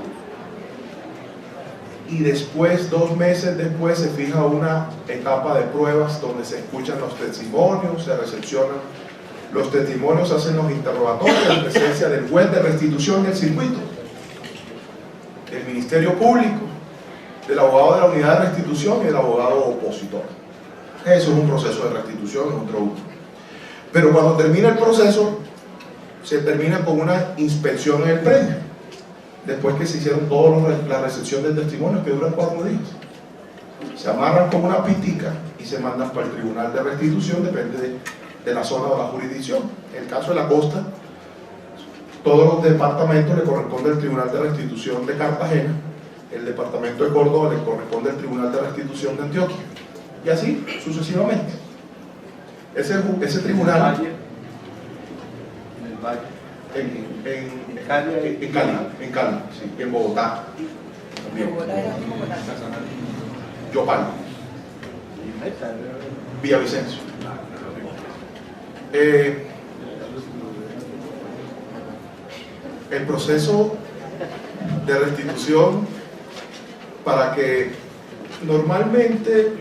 Speaker 3: Y después, 2 meses después, se fija una etapa de pruebas donde se escuchan los testimonios, se recepcionan los testimonios, se hacen los interrogatorios en presencia del juez de restitución del circuito, del Ministerio Público, del abogado de la unidad de restitución y del abogado opositor. Eso es un proceso de restitución, es otro uno. Pero cuando termina el proceso, se termina con una inspección en el predio, después que se hicieron toda la recepción del testimonio, que duran 4 días. Se amarran con una pitica y se mandan para el tribunal de restitución, depende de la zona o la jurisdicción. En el caso de la costa, todos los departamentos le corresponde al tribunal de restitución de Cartagena, el departamento de Córdoba le corresponde al tribunal de restitución de Antioquia, y así sucesivamente. Ese tribunal en Cali, sí, y en Bogotá también. Yopal, Villavicencio. El proceso de restitución, para que normalmente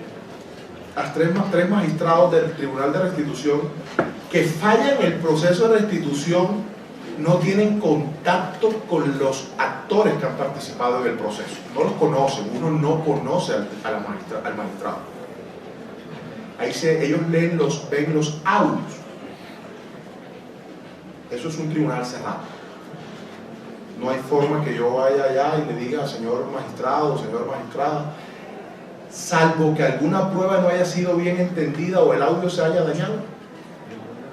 Speaker 3: a 3 magistrados del Tribunal de Restitución que fallan el proceso de restitución no tienen contacto con los actores que han participado en el proceso, no los conocen, uno no conoce al magistrado. Ahí ellos ven los audios. Eso es un tribunal cerrado. No hay forma que yo vaya allá y le diga, señor magistrado, señor magistrada, salvo que alguna prueba no haya sido bien entendida o el audio se haya dañado.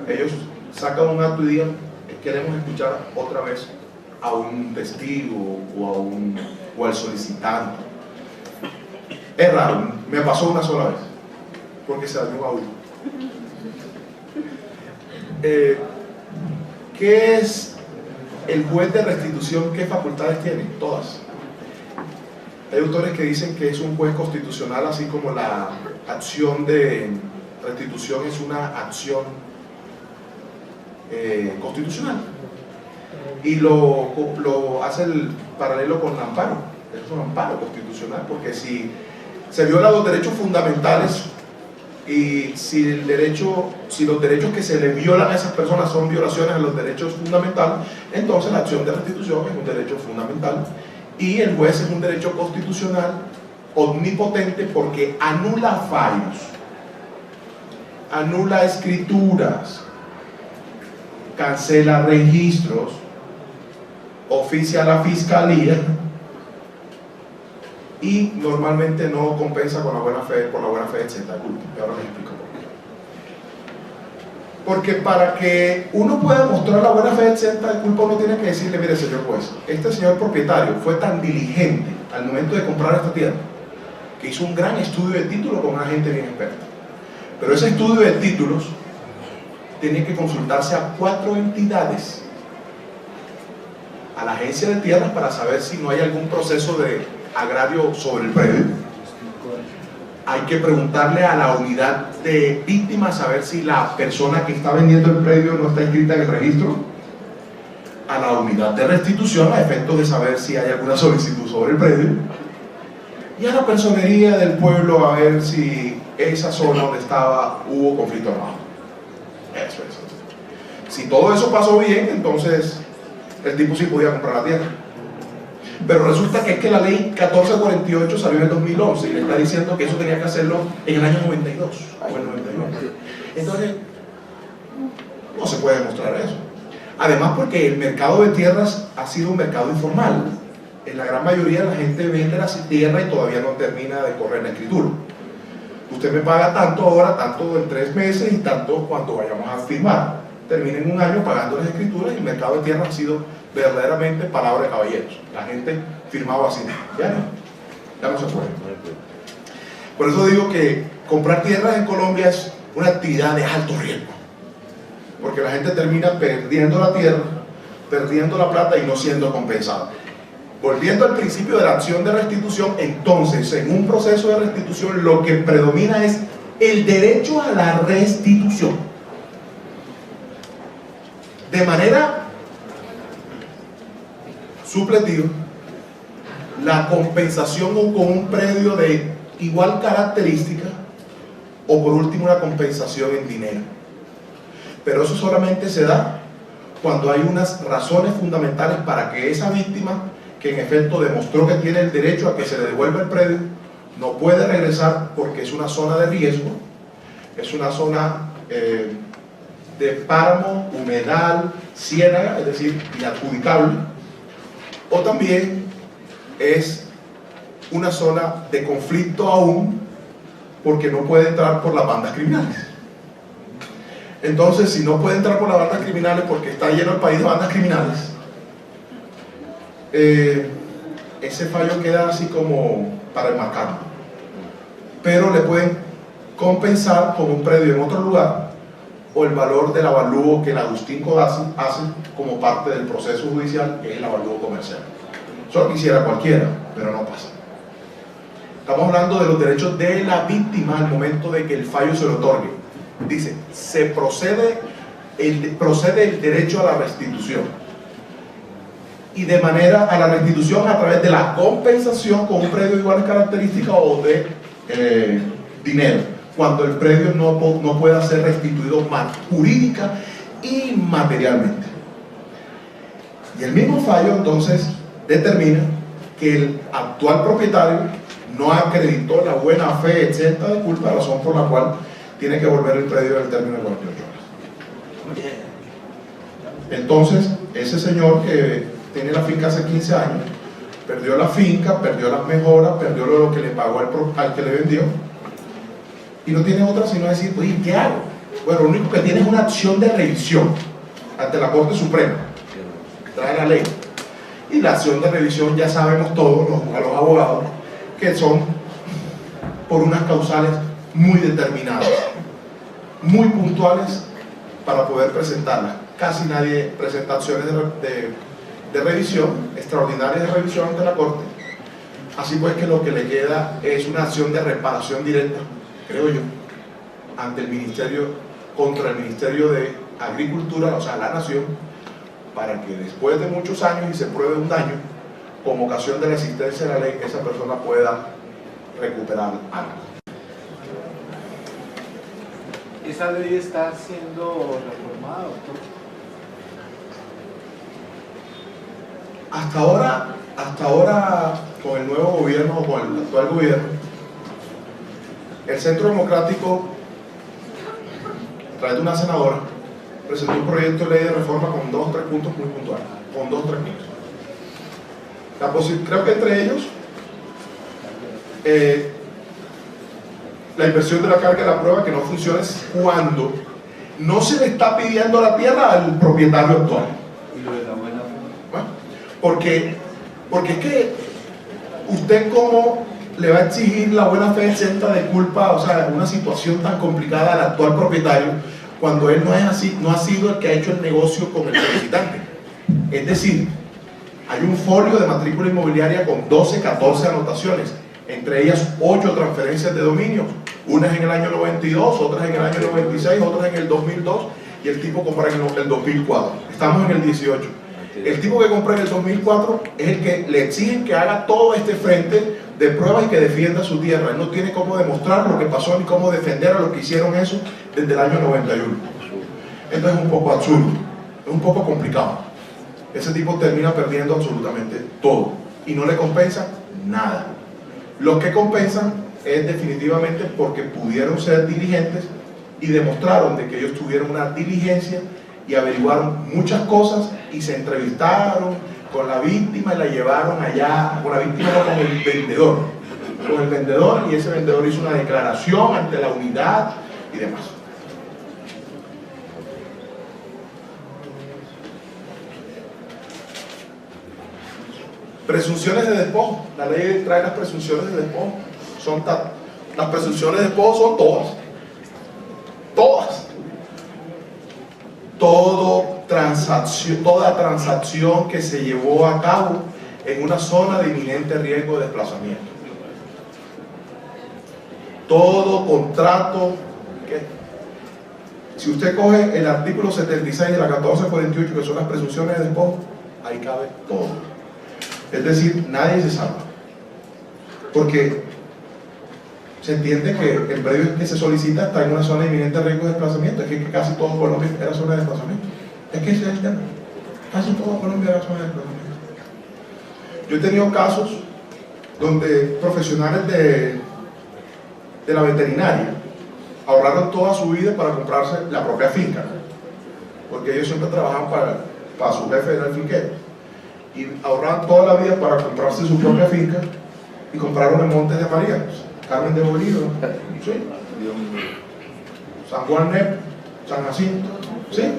Speaker 3: Ellos sacan un acto y digan, queremos escuchar otra vez a un testigo o al solicitante. Es raro, me pasó una sola vez, porque se dañó un audio. ¿Qué es el juez de restitución? ¿Qué facultades tiene? Todas. Hay autores que dicen que es un juez constitucional, así como la acción de restitución es una acción constitucional. Y lo hace el paralelo con el amparo. Es un amparo constitucional, porque si se violan los derechos fundamentales y si los derechos que se le violan a esas personas son violaciones a los derechos fundamentales, entonces la acción de restitución es un derecho fundamental y el juez es un derecho constitucional omnipotente, porque anula fallos, anula escrituras, cancela registros, oficia a la fiscalía y normalmente no compensa con la buena fe, por la buena fe, etc. Y ahora les explico por qué. Porque para que uno pueda mostrar la buena fe, etc., de culpa, uno tiene que decirle, mire, señor juez, este señor propietario fue tan diligente al momento de comprar esta tierra que hizo un gran estudio de títulos con una gente bien experta. Pero ese estudio de títulos tiene que consultarse a 4 entidades: a la agencia de tierras para saber si no hay algún proceso de agravio sobre el predio, hay que preguntarle a la unidad de víctimas a ver si la persona que está vendiendo el predio no está inscrita en el registro, a la unidad de restitución a efectos de saber si hay alguna solicitud sobre el predio, y a la personería del pueblo a ver si esa zona donde estaba hubo conflicto armado. Eso es. Si todo eso pasó bien, entonces el tipo sí podía comprar la tierra. Pero resulta que es que la ley 1448 salió en el 2011 y le está diciendo que eso tenía que hacerlo en el año 92 o el 91. Entonces no se puede demostrar eso. Además, porque el mercado de tierras ha sido un mercado informal. En la gran mayoría la gente vende la tierra y todavía no termina de correr la escritura. Usted me paga tanto ahora, tanto en 3 meses y tanto cuando vayamos a firmar. Termina en un año pagando las escrituras y el mercado de tierras ha sido verdaderamente palabra de caballeros. La gente firmaba así. Ya no se puede. Por eso digo que comprar tierras en Colombia es una actividad de alto riesgo, porque la gente termina perdiendo la tierra perdiendo la plata y no siendo compensado. Volviendo al principio de la acción de restitución, entonces, en un proceso de restitución, lo que predomina es el derecho a la restitución. De manera supletiva, la compensación con un predio de igual característica, o por último una compensación en dinero. Pero eso solamente se da cuando hay unas razones fundamentales para que esa víctima, que en efecto demostró que tiene el derecho a que se le devuelva el predio, no puede regresar porque es una zona de riesgo, es una zona de páramo, humedal, ciénaga, es decir, inadjudicable, o también es una zona de conflicto aún porque no puede entrar por las bandas criminales. Entonces, si no puede entrar por las bandas criminales porque está lleno el país de bandas criminales, ese fallo queda así como para enmarcarlo. Pero le pueden compensar con un predio en otro lugar o el valor del avalúo que el Agustín Codazzi hace como parte del proceso judicial, que es el avalúo comercial. Eso lo quisiera cualquiera, pero no pasa. Estamos hablando de los derechos de la víctima al momento de que el fallo se le otorgue. Dice, procede el derecho a la restitución. Y de manera a la restitución a través de la compensación con un predio de iguales características o de dinero, cuando el predio no pueda ser restituido jurídica y materialmente. Y el mismo fallo entonces determina que el actual propietario no acreditó la buena fe exenta de culpa, razón por la cual tiene que volver el predio del término de 48 horas. Entonces, ese señor que tiene la finca hace 15 años, perdió la finca, perdió las mejoras, perdió lo que le pagó al que le vendió, y no tiene otra sino decir, oye, ¿qué hago? Bueno, lo único que tiene es una acción de revisión ante la Corte Suprema, trae la ley. Y la acción de revisión ya sabemos todos, los abogados, que son por unas causales muy determinadas, muy puntuales para poder presentarlas. Casi nadie presenta acciones de revisión, extraordinarias de revisión ante la Corte. Así pues que lo que le queda es una acción de reparación directa, creo yo, ante el Ministerio, contra el Ministerio de Agricultura, o sea, la Nación, para que después de muchos años y se pruebe un daño, como ocasión de la existencia de la ley, esa persona pueda recuperar algo.
Speaker 4: ¿Esa ley está siendo reformada, doctor?
Speaker 3: Hasta ahora, con el nuevo gobierno, con el actual gobierno, el Centro Democrático, a través de una senadora, presentó un proyecto de ley de reforma con 2 o 3 puntos muy puntuales, con 2 o 3 puntos. Creo que entre ellos, la inversión de la carga de la prueba que no funciona es cuando no se le está pidiendo la tierra al propietario actual.
Speaker 4: ¿Y lo de la buena fe?
Speaker 3: ¿Bueno? Porque es que usted cómo le va a exigir la buena fe exenta de culpa, o sea, una situación tan complicada al actual propietario, cuando él no es así, no ha sido el que ha hecho el negocio con el solicitante. Es decir, hay un folio de matrícula inmobiliaria con 12, 14 anotaciones, entre ellas 8 transferencias de dominio, unas en el año 92, otras en el año 96, otras en el 2002, y el tipo compra en el 2004. Estamos en el 18. El tipo que compra en el 2004 es el que le exigen que haga todo este frente de pruebas y que defienda su tierra. Él no tiene cómo demostrar lo que pasó ni cómo defender a los que hicieron eso desde el año 91. Entonces es un poco absurdo, es un poco complicado. Ese tipo termina perdiendo absolutamente todo y no le compensa nada. Los que compensan es definitivamente porque pudieron ser diligentes y demostraron de que ellos tuvieron una diligencia y averiguaron muchas cosas y se entrevistaron con la víctima y la llevaron allá, con la víctima no, con el vendedor. Con el vendedor, y ese vendedor hizo una declaración ante la unidad y demás. Presunciones de despojo. La ley trae las presunciones de despojo. Las presunciones de despojo son todas. Todas. Todo toda transacción que se llevó a cabo en una zona de inminente riesgo de desplazamiento. Todo contrato si usted coge el artículo 76 de la 1448, que son las presunciones de despojo, ahí cabe todo. Es decir, nadie se salva. Porque se entiende que el predio que se solicita está en una zona de inminente riesgo de desplazamiento. Es que casi todo Colombia era zona de desplazamiento. Es que ese es el tema. Casi todo Colombia era zona de desplazamiento. Yo he tenido casos donde profesionales de la veterinaria ahorraron toda su vida para comprarse la propia finca, porque ellos siempre trabajaban para su jefe, era el finquero, y ahorraron toda la vida para comprarse su propia finca y compraron en Montes de María, Carmen de Bolívar, ¿sí? San Juan Nep, San Jacinto, ¿sí?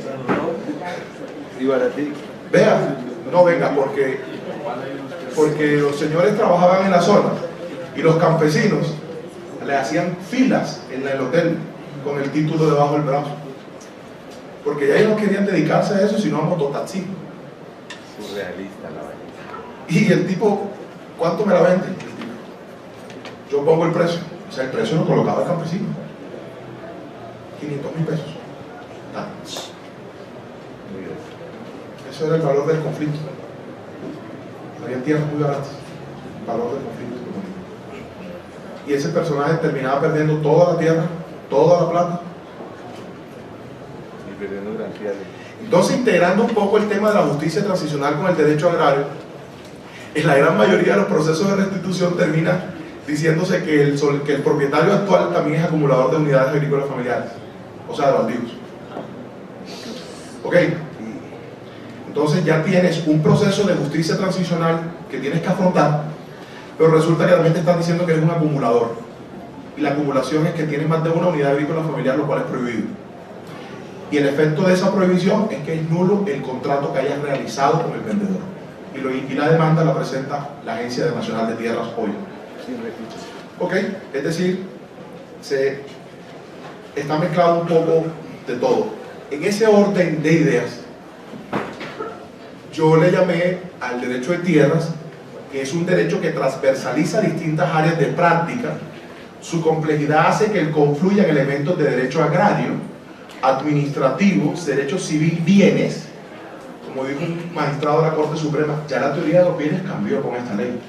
Speaker 3: Vea, no venga, porque los señores trabajaban en la zona y los campesinos le hacían filas en el hotel con el título debajo del brazo, porque ya ellos no querían dedicarse a eso sino a mototaxismo.
Speaker 4: Surrealista la verdad.
Speaker 3: Y el tipo, ¿cuánto me la vende? Yo pongo el precio, o sea, el precio lo colocaba el campesino, 500.000 pesos. Eso era el valor del conflicto. Había tierras muy baratas, el valor del conflicto. Y ese personaje terminaba perdiendo toda la tierra, toda la plata.
Speaker 4: Y perdiendo grandes.
Speaker 3: Entonces, integrando un poco el tema de la justicia transicional con el derecho agrario, en la gran mayoría de los procesos de restitución termina diciéndose que el propietario actual también es acumulador de unidades agrícolas familiares, o sea, de baldíos. Ok, entonces ya tienes un proceso de justicia transicional que tienes que afrontar, pero resulta que también te están diciendo que eres un acumulador, y la acumulación es que tienes más de una unidad agrícola familiar, lo cual es prohibido. Y el efecto de esa prohibición es que es nulo el contrato que hayas realizado con el vendedor. Y la demanda la presenta la Agencia Nacional de Tierras hoy. Ok, es decir, está mezclado un poco de todo. En ese orden de ideas, yo le llamé al derecho de tierras, que es un derecho que transversaliza distintas áreas de práctica. Su complejidad hace que él confluya en elementos de derecho agrario, administrativo, derecho civil, bienes. Como dijo un magistrado de la Corte Suprema, ya la teoría de los bienes cambió con esta ley.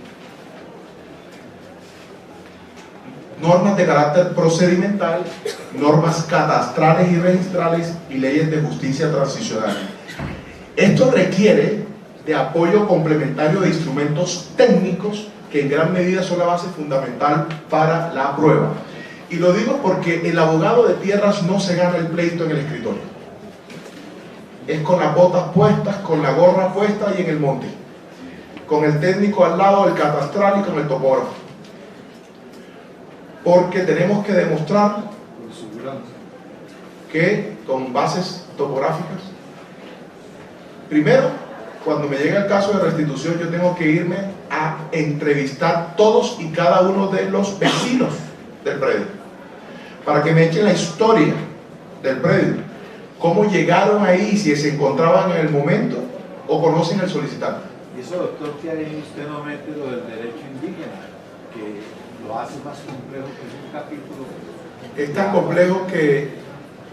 Speaker 3: Normas de carácter procedimental, normas catastrales y registrales y leyes de justicia transicional. Esto requiere de apoyo complementario de instrumentos técnicos que en gran medida son la base fundamental para la prueba. Y lo digo porque el abogado de tierras no se gana el pleito en el escritorio. Es con las botas puestas, con la gorra puesta y en el monte, con el técnico al lado, el catastral y con el topógrafo, porque tenemos que demostrar que con bases topográficas, primero, cuando me llega el caso de restitución, yo tengo que irme a entrevistar todos y cada uno de los vecinos del predio, para que me echen la historia del predio, cómo llegaron ahí, si se encontraban en el momento o conocen al solicitante.
Speaker 4: Y eso, doctor, que ahí usted no mete lo del derecho indígena, que lo hace más complejo, que es un capítulo.
Speaker 3: Es tan complejo que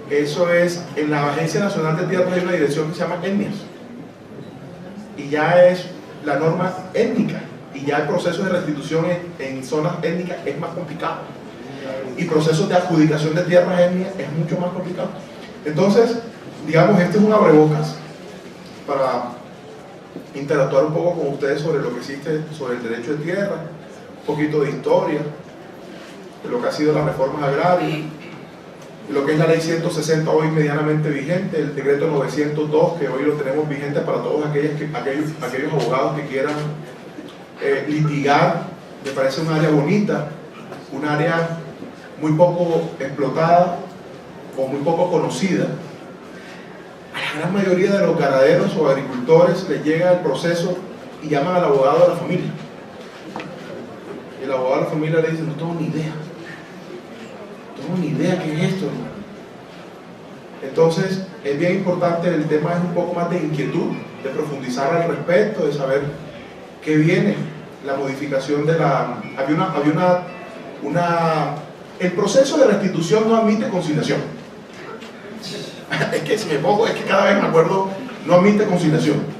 Speaker 3: eso es, en la Agencia Nacional de Tierras hay una dirección que se llama etnias, y ya es la norma étnica, y ya el proceso de restitución en zonas étnicas es más complicado, y procesos de adjudicación de tierras étnicas es mucho más complicado. Entonces, digamos, este es un abrebocas para interactuar un poco con ustedes sobre lo que existe sobre el derecho de tierra, un poquito de historia, de lo que ha sido las reformas agrarias, lo que es la ley 160 hoy medianamente vigente, el decreto 902 que hoy lo tenemos vigente para todos aquellos abogados que quieran litigar. Me parece un área bonita, un área muy poco explotada o muy poco conocida. A la gran mayoría de los ganaderos o agricultores les llega el proceso y llaman al abogado de la familia. Y el abogado de la familia le dice, no tengo ni idea. No tengo ni idea qué es esto, hermano. Entonces, es bien importante, el tema es un poco más de inquietud, de profundizar al respecto, de saber qué viene, la modificación de la... El proceso de restitución no admite conciliación. Es que si me pongo, es que cada vez me acuerdo, no admite conciliación.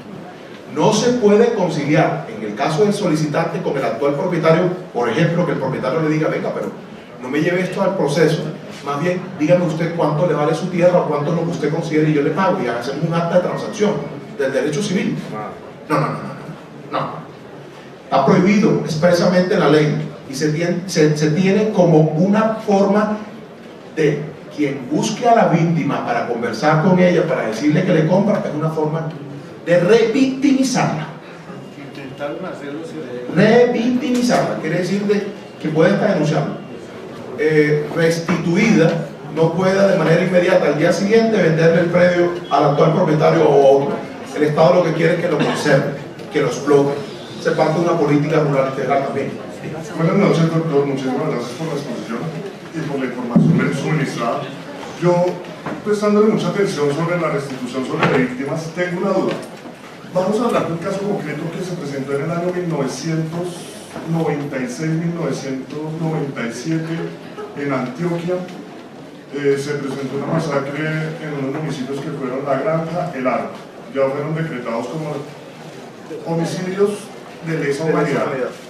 Speaker 3: No se puede conciliar, en el caso del solicitante, con el actual propietario, por ejemplo, que el propietario le diga, venga, pero no me lleve esto al proceso, más bien dígame usted cuánto le vale su tierra o cuánto es lo que usted considere y yo le pago y hacemos un acta de transacción del derecho civil. No. Está prohibido expresamente en la ley y se tiene como una forma de quien busque a la víctima para conversar con ella, para decirle que le compra, es una forma de revictimizarla.
Speaker 4: Intentaron hacerlo
Speaker 3: Revictimizarla, quiere decir que puede estar denunciando. Restituida, no pueda de manera inmediata al día siguiente venderle el predio al actual propietario o otro. El Estado lo que quiere es que lo conserve, que lo explote. Se parte de una política rural integral también.
Speaker 5: Buenas noches, doctor. Muchísimas gracias por la exposición y por la información suministrada. Yo, prestándole mucha atención sobre la restitución sobre víctimas, tengo una duda. Vamos a hablar de un caso concreto que se presentó en el año 1996-1997 en Antioquia. Se presentó una masacre en unos municipios que fueron La Granja, El Arco. Ya fueron decretados como homicidios de lesa humanidad.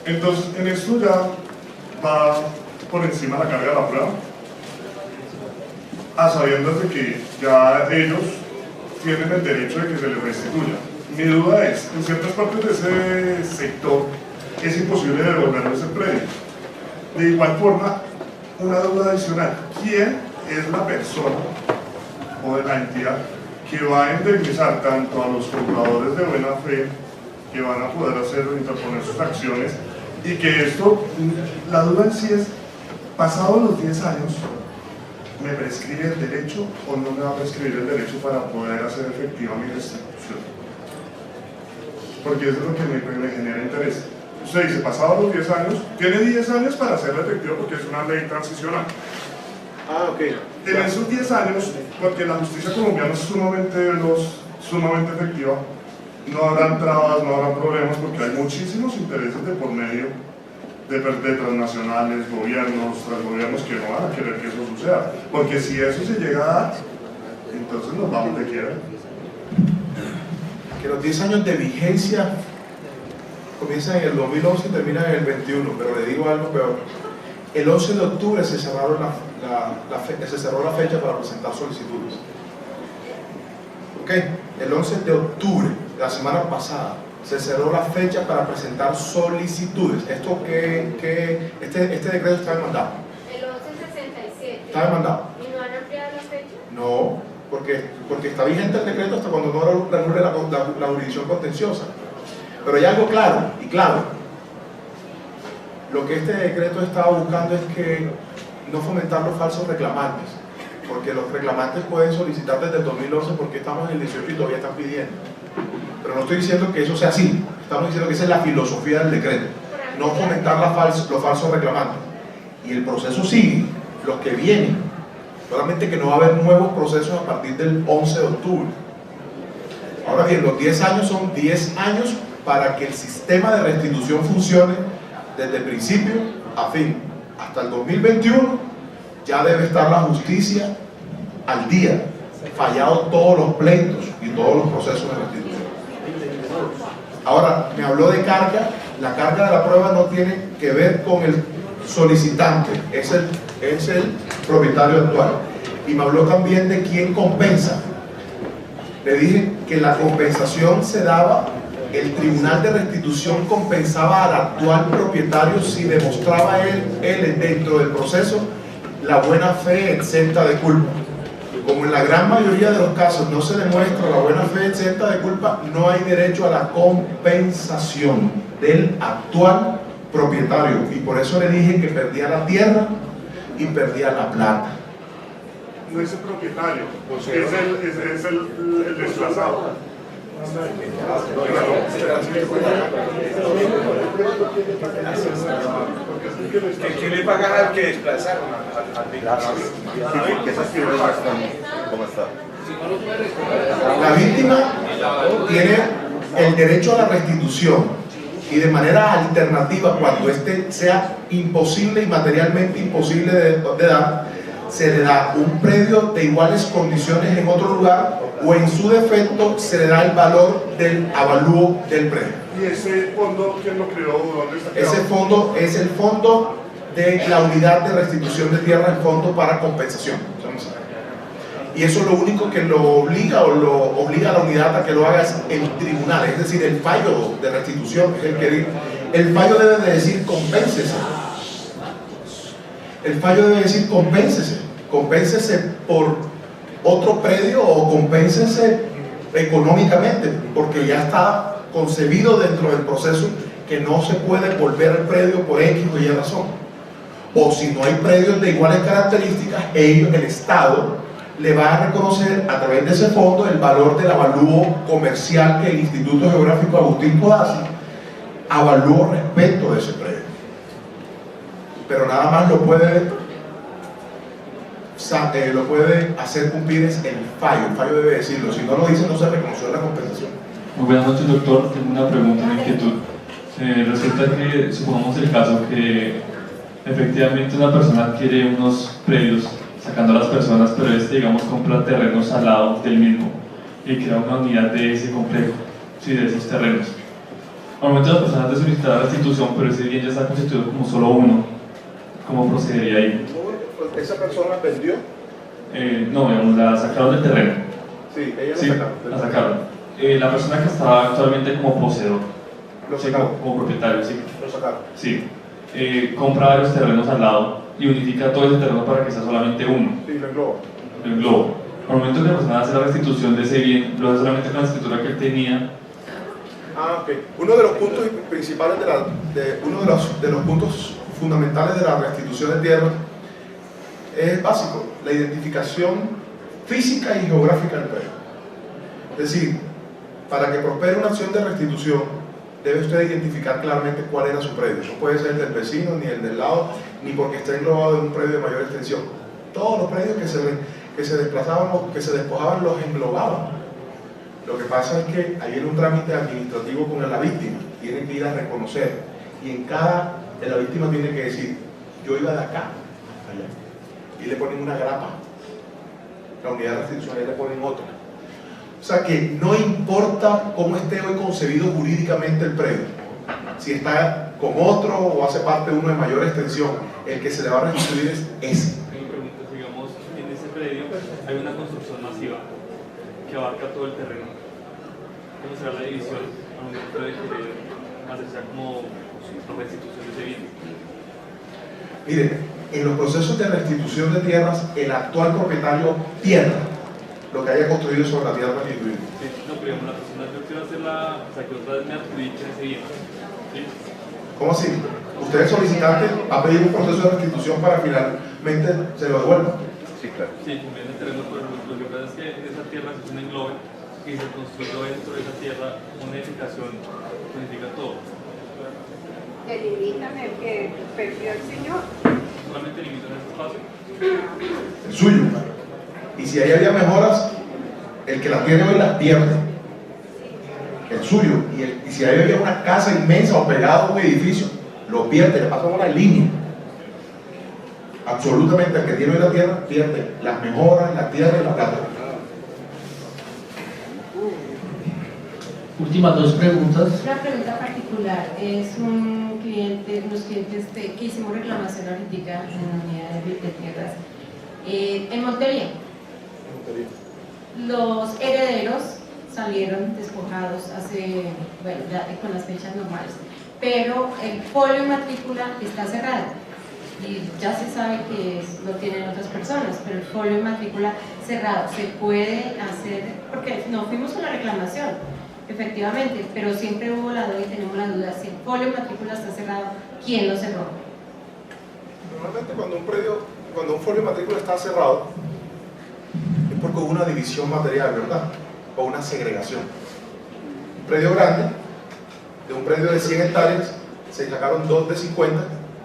Speaker 5: Entonces, en esto ya va por encima la carga de la prueba, a sabiendas de que ya ellos tienen el derecho de que se les restituya. Mi duda es, en ciertas partes de ese sector es imposible devolverle ese predio. De igual forma, una duda adicional, ¿quién es la persona o de la entidad que va a indemnizar tanto a los compradores de buena fe que van a poder interponer sus acciones, y que esto, la duda en sí es, pasados los 10 años, ¿me prescribe el derecho o no me va a prescribir el derecho para poder hacer efectiva mi restitución? Porque eso es lo que me genera interés. Usted dice, pasados los 10 años, tiene 10 años para hacerlo efectivo porque es una ley transicional.
Speaker 3: Ok.
Speaker 5: En esos 10 años, porque la justicia colombiana es sumamente veloz, sumamente efectiva, no habrán trabas, no habrán problemas, porque hay muchísimos intereses de por medio de transnacionales, gobiernos, transgobiernos que no van a querer que eso suceda. Porque si eso se llega a dar, entonces nos vamos de quiebra.
Speaker 3: Que los 10 años de vigencia comienzan en el 2011 y terminan en el 21, pero le digo algo peor. El 11 de octubre se cerró la fecha para presentar solicitudes. ¿Ok? El 11 de octubre, la semana pasada, se cerró la fecha para presentar solicitudes. Esto este decreto está demandado.
Speaker 6: El 1167.
Speaker 3: Está demandado.
Speaker 6: ¿Y no han ampliado la fecha?
Speaker 3: No, porque está vigente el decreto hasta cuando no reanule la jurisdicción contenciosa. Pero hay algo claro y claro. Lo que este decreto estaba buscando es que no fomentar los falsos reclamantes, porque los reclamantes pueden solicitar desde el 2011 porque estamos en el 18 y todavía están pidiendo. Pero no estoy diciendo que eso sea así, estamos diciendo que esa es la filosofía del decreto, no fomentar los falsos reclamantes. Y el proceso sigue, los que vienen, solamente que no va a haber nuevos procesos a partir del 11 de octubre. Ahora bien, los 10 años son 10 años para que el sistema de restitución funcione desde principio a fin. Hasta el 2021 ya debe estar la justicia al día, fallados todos los pleitos y todos los procesos de restitución. Ahora, me habló de carga. La carga de la prueba no tiene que ver con el solicitante, es el propietario actual. Y me habló también de quién compensa. Le dije que la compensación se daba, el tribunal de restitución compensaba al actual propietario si demostraba él dentro del proceso la buena fe exenta de culpa. Como en la gran mayoría de los casos no se demuestra la buena fe exenta de culpa, no hay derecho a la compensación del actual propietario. Y por eso le dije que perdía la tierra y perdía la plata.
Speaker 5: No es el propietario, es el desplazado.
Speaker 7: ¿Qué le pagan al que desplazaron ¿Cómo está?
Speaker 3: La víctima tiene el derecho a la restitución y de manera alternativa, cuando este sea imposible y materialmente imposible de dar, se le da un predio de iguales condiciones en otro lugar o en su defecto se le da el valor del avalúo del predio.
Speaker 5: ¿Y ese fondo quién lo creó? ¿Dónde está creado?
Speaker 3: Ese fondo es el fondo de la unidad de restitución de tierra, el fondo para compensación. Y eso lo único que lo obliga o lo obliga a la unidad a que lo haga es el tribunal, es decir, el fallo de restitución. El fallo debe de decir compénsese. El fallo debe decir compénsese. Compénsese por otro predio o compénsese económicamente, porque ya está concebido dentro del proceso que no se puede volver al predio por X o Y razón. O si no hay predios de iguales características, el Estado le va a reconocer a través de ese fondo el valor del avalúo comercial que el Instituto Geográfico Agustín Codazzi avalúo respecto de ese predio. Pero nada más lo puede hacer cumplir es el fallo debe decirlo, si no lo dice no se reconoció la compensación.
Speaker 8: Muy buenas noches, doctor. Tengo una pregunta, una inquietud. Resulta que, supongamos el caso que efectivamente una persona adquiere unos predios sacando a las personas, pero digamos, compra terrenos al lado del mismo y crea una unidad de ese complejo, sí, de esos terrenos. Al momento de las personas de solicitar la restitución, pero ese bien ya está constituido como solo uno, ¿cómo procedería ahí?
Speaker 3: ¿Esa persona vendió?
Speaker 8: No, digamos, la sacaron del terreno.
Speaker 3: Sí, ella
Speaker 8: Sí, la sacaron. La persona que está actualmente como poseedor,
Speaker 3: Lo
Speaker 8: sí,
Speaker 3: sacaron.
Speaker 8: como propietario, sí.
Speaker 3: Lo sacaron.
Speaker 8: Sí. Compra varios terrenos al lado y unifica todo ese terreno para que sea solamente uno.
Speaker 3: Sí, lo engloba.
Speaker 8: Lo engloba. Al momento que la persona hace la restitución de ese bien, lo hace solamente con la escritura que él tenía.
Speaker 3: Ok. Uno de los puntos principales uno de los puntos fundamentales de la restitución de tierra es básico, la identificación física y geográfica del predio. Es decir, para que prospere una acción de restitución, debe usted identificar claramente cuál era su predio. No puede ser el del vecino, ni el del lado, ni porque esté englobado en un predio de mayor extensión. Todos los predios que se desplazaban o que se despojaban los englobaban. Lo que pasa es que hay un trámite administrativo con la víctima, tiene que ir a reconocer, y la víctima tiene que decir, yo iba de acá hasta allá, y le ponen una grapa, la unidad de restitución, y le ponen otra. O sea que no importa cómo esté hoy concebido jurídicamente el predio, si está con otro o hace parte de uno de mayor extensión, el que se le va a restituir es ese.
Speaker 8: Mi pregunta es, digamos, en ese predio hay una construcción masiva que abarca todo el terreno. ¿Cómo será la división al momento de querer hacerse como restitución de ese bien?
Speaker 3: Mire, en los procesos de restitución de tierras, el actual propietario pierde lo que haya construido sobre la tierra restituida.
Speaker 8: Sí, no, pero digamos, la persona, yo quiero hacer o sea, que otra vez me adjudique ese bien. ¿Sí?
Speaker 3: ¿Cómo así? Usted, el solicitante, ha pedido un proceso de restitución para finalmente se lo devuelva.
Speaker 7: Sí, claro.
Speaker 8: Sí, conviene el terreno, pero lo que pasa es que esa tierra es un englobe y se construyó dentro de esa tierra una edificación que unifica todo.
Speaker 6: Delimitan el que perdió el señor.
Speaker 8: Solamente limitan ese espacio.
Speaker 3: El suyo. Y si ahí había mejoras, el que las tiene hoy las pierde. El suyo. Y si ahí había una casa inmensa o pegado a un edificio, lo pierde, le pasa una línea. Absolutamente, el que tiene hoy la tierra pierde las mejoras, la tierra y la plata.
Speaker 1: Últimas dos preguntas.
Speaker 9: Una pregunta particular, es unos clientes que hicimos reclamación ahorita en la unidad de tierras en Montería. Los herederos salieron despojados con las fechas normales, pero el folio y matrícula está cerrado y ya se sabe que lo tienen otras personas, pero el folio y matrícula cerrado se puede hacer, porque no fuimos con la reclamación, efectivamente, pero siempre hubo la duda y tenemos la duda, si el folio y matrícula está cerrado, ¿quién lo cerró?
Speaker 3: Normalmente cuando un folio de matrícula está cerrado, es porque hubo una división material, ¿verdad? O una segregación. predio grande, de un predio de 100 hectáreas, se sacaron 2 de 50,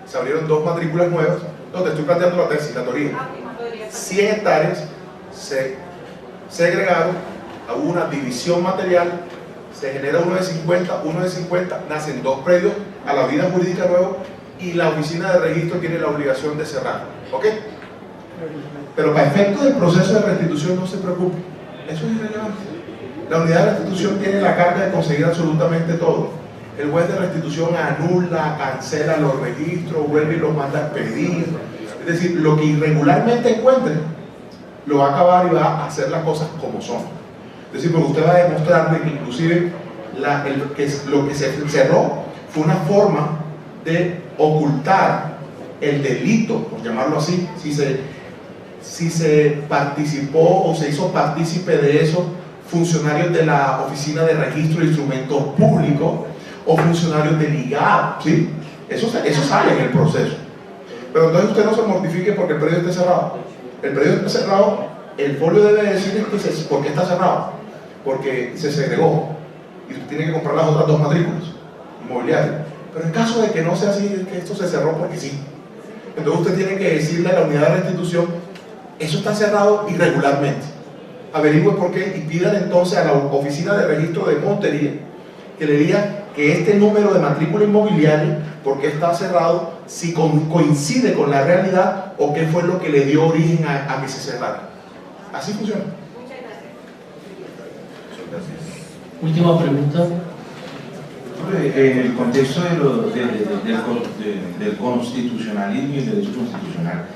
Speaker 3: se abrieron 2 matrículas nuevas. No, te estoy planteando la tesis, la teoría. 100 hectáreas se segregaron, hubo una división material, se genera uno de 50, nacen 2 predios a la vida jurídica nueva y la oficina de registro tiene la obligación de cerrar. ¿Ok? Pero para efectos del proceso de restitución no se preocupe, eso es irrelevante. La unidad de restitución tiene la carga de conseguir absolutamente todo. El juez de restitución anula, cancela los registros, vuelve y los manda a pedir. Es decir, lo que irregularmente encuentre lo va a acabar y va a hacer las cosas como son. Es decir, porque usted va a demostrarle que inclusive lo que se cerró fue una forma de ocultar el delito, por llamarlo así, si se participó o se hizo partícipe de eso funcionarios de la Oficina de Registro de Instrumentos Públicos o funcionarios del IGAP, ¿sí? Eso sale en el proceso. Pero entonces usted no se mortifique porque el predio esté cerrado. El predio está cerrado, el folio debe decir por qué está cerrado. Porque se segregó y usted tiene que comprar las otras 2 matrículas inmobiliarias. Pero en caso de que no sea así, es que esto se cerró porque sí. Entonces usted tiene que decirle a la unidad de restitución, eso está cerrado irregularmente. Averigüe por qué y pidan entonces a la oficina de registro de Montería que le diga que este número de matrícula inmobiliaria, por qué está cerrado, si coincide con la realidad o qué fue lo que le dio origen a que se cerrara. Así funciona.
Speaker 1: Última pregunta.
Speaker 10: En el contexto del constitucionalismo y el derecho constitucional,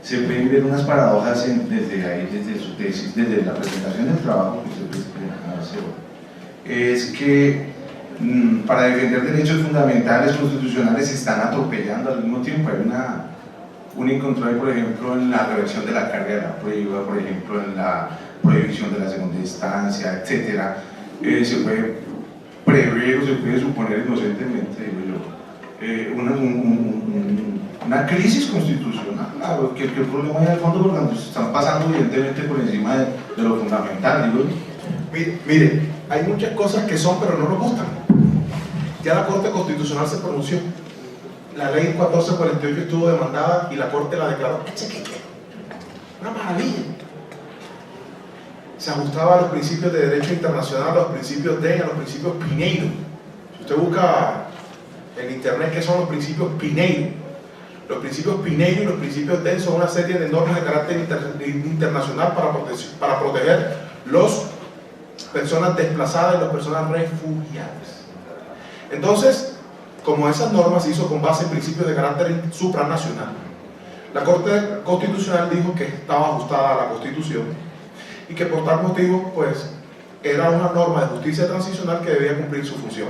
Speaker 10: se pueden ver unas paradojas desde su tesis, desde la presentación del trabajo que usted hace. Es que para defender derechos fundamentales constitucionales se están atropellando al mismo tiempo. Hay un incontrol, por ejemplo, en la reversión de la carga de la prueba, por ejemplo, en la prohibición de la segunda instancia, etc. Se puede prever o se puede suponer inocentemente, digo yo, una crisis constitucional. Claro, que el problema hay al fondo, porque nos están pasando evidentemente por encima de lo fundamental, digo yo.
Speaker 3: Mire, hay muchas cosas que son pero no nos gustan. Ya la Corte Constitucional se pronunció. La ley 1448 estuvo demandada y la Corte la declaró una maravilla. Se ajustaba a los principios de derecho internacional, a los principios a los principios Pineiro. Si usted busca en internet qué son los principios Pineiro, los principios Pineiro y los principios son una serie de normas de carácter internacional para proteger las personas desplazadas y las personas refugiadas. Entonces, como esas normas se hizo con base en principios de carácter supranacional, la Corte Constitucional dijo que estaba ajustada a la Constitución y que por tal motivo, pues, era una norma de justicia transicional que debía cumplir su función.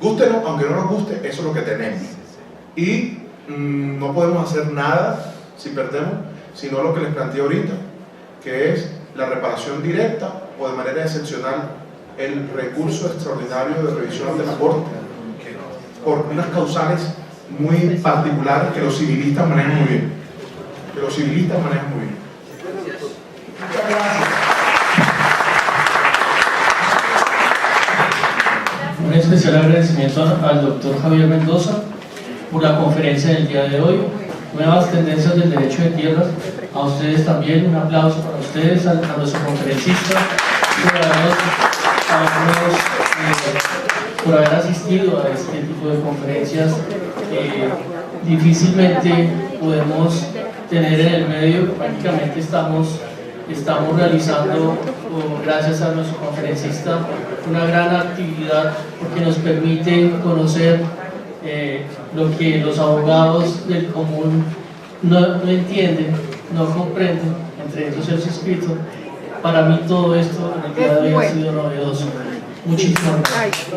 Speaker 3: Gústenos, aunque no nos guste, eso es lo que tenemos. Y no podemos hacer nada si perdemos, sino lo que les planteé ahorita, que es la reparación directa o de manera excepcional el recurso extraordinario de revisión ante la Corte, por unas causales muy particulares que los civilistas manejan muy bien. Muchas gracias.
Speaker 1: Un especial agradecimiento al doctor Javier Mendoza por la conferencia del día de hoy. Nuevas tendencias del derecho de tierras. A ustedes también, un aplauso para ustedes, a nuestros conferencistas, por haber asistido a este tipo de conferencias. Difícilmente podemos tener en el medio, prácticamente estamos realizando, gracias a nuestro conferencista, una gran actividad porque nos permite conocer lo que los abogados del común no entienden, no comprenden, entre ellos el suscrito. Para mí todo esto en el día de hoy ha sido novedoso. Muchísimas gracias.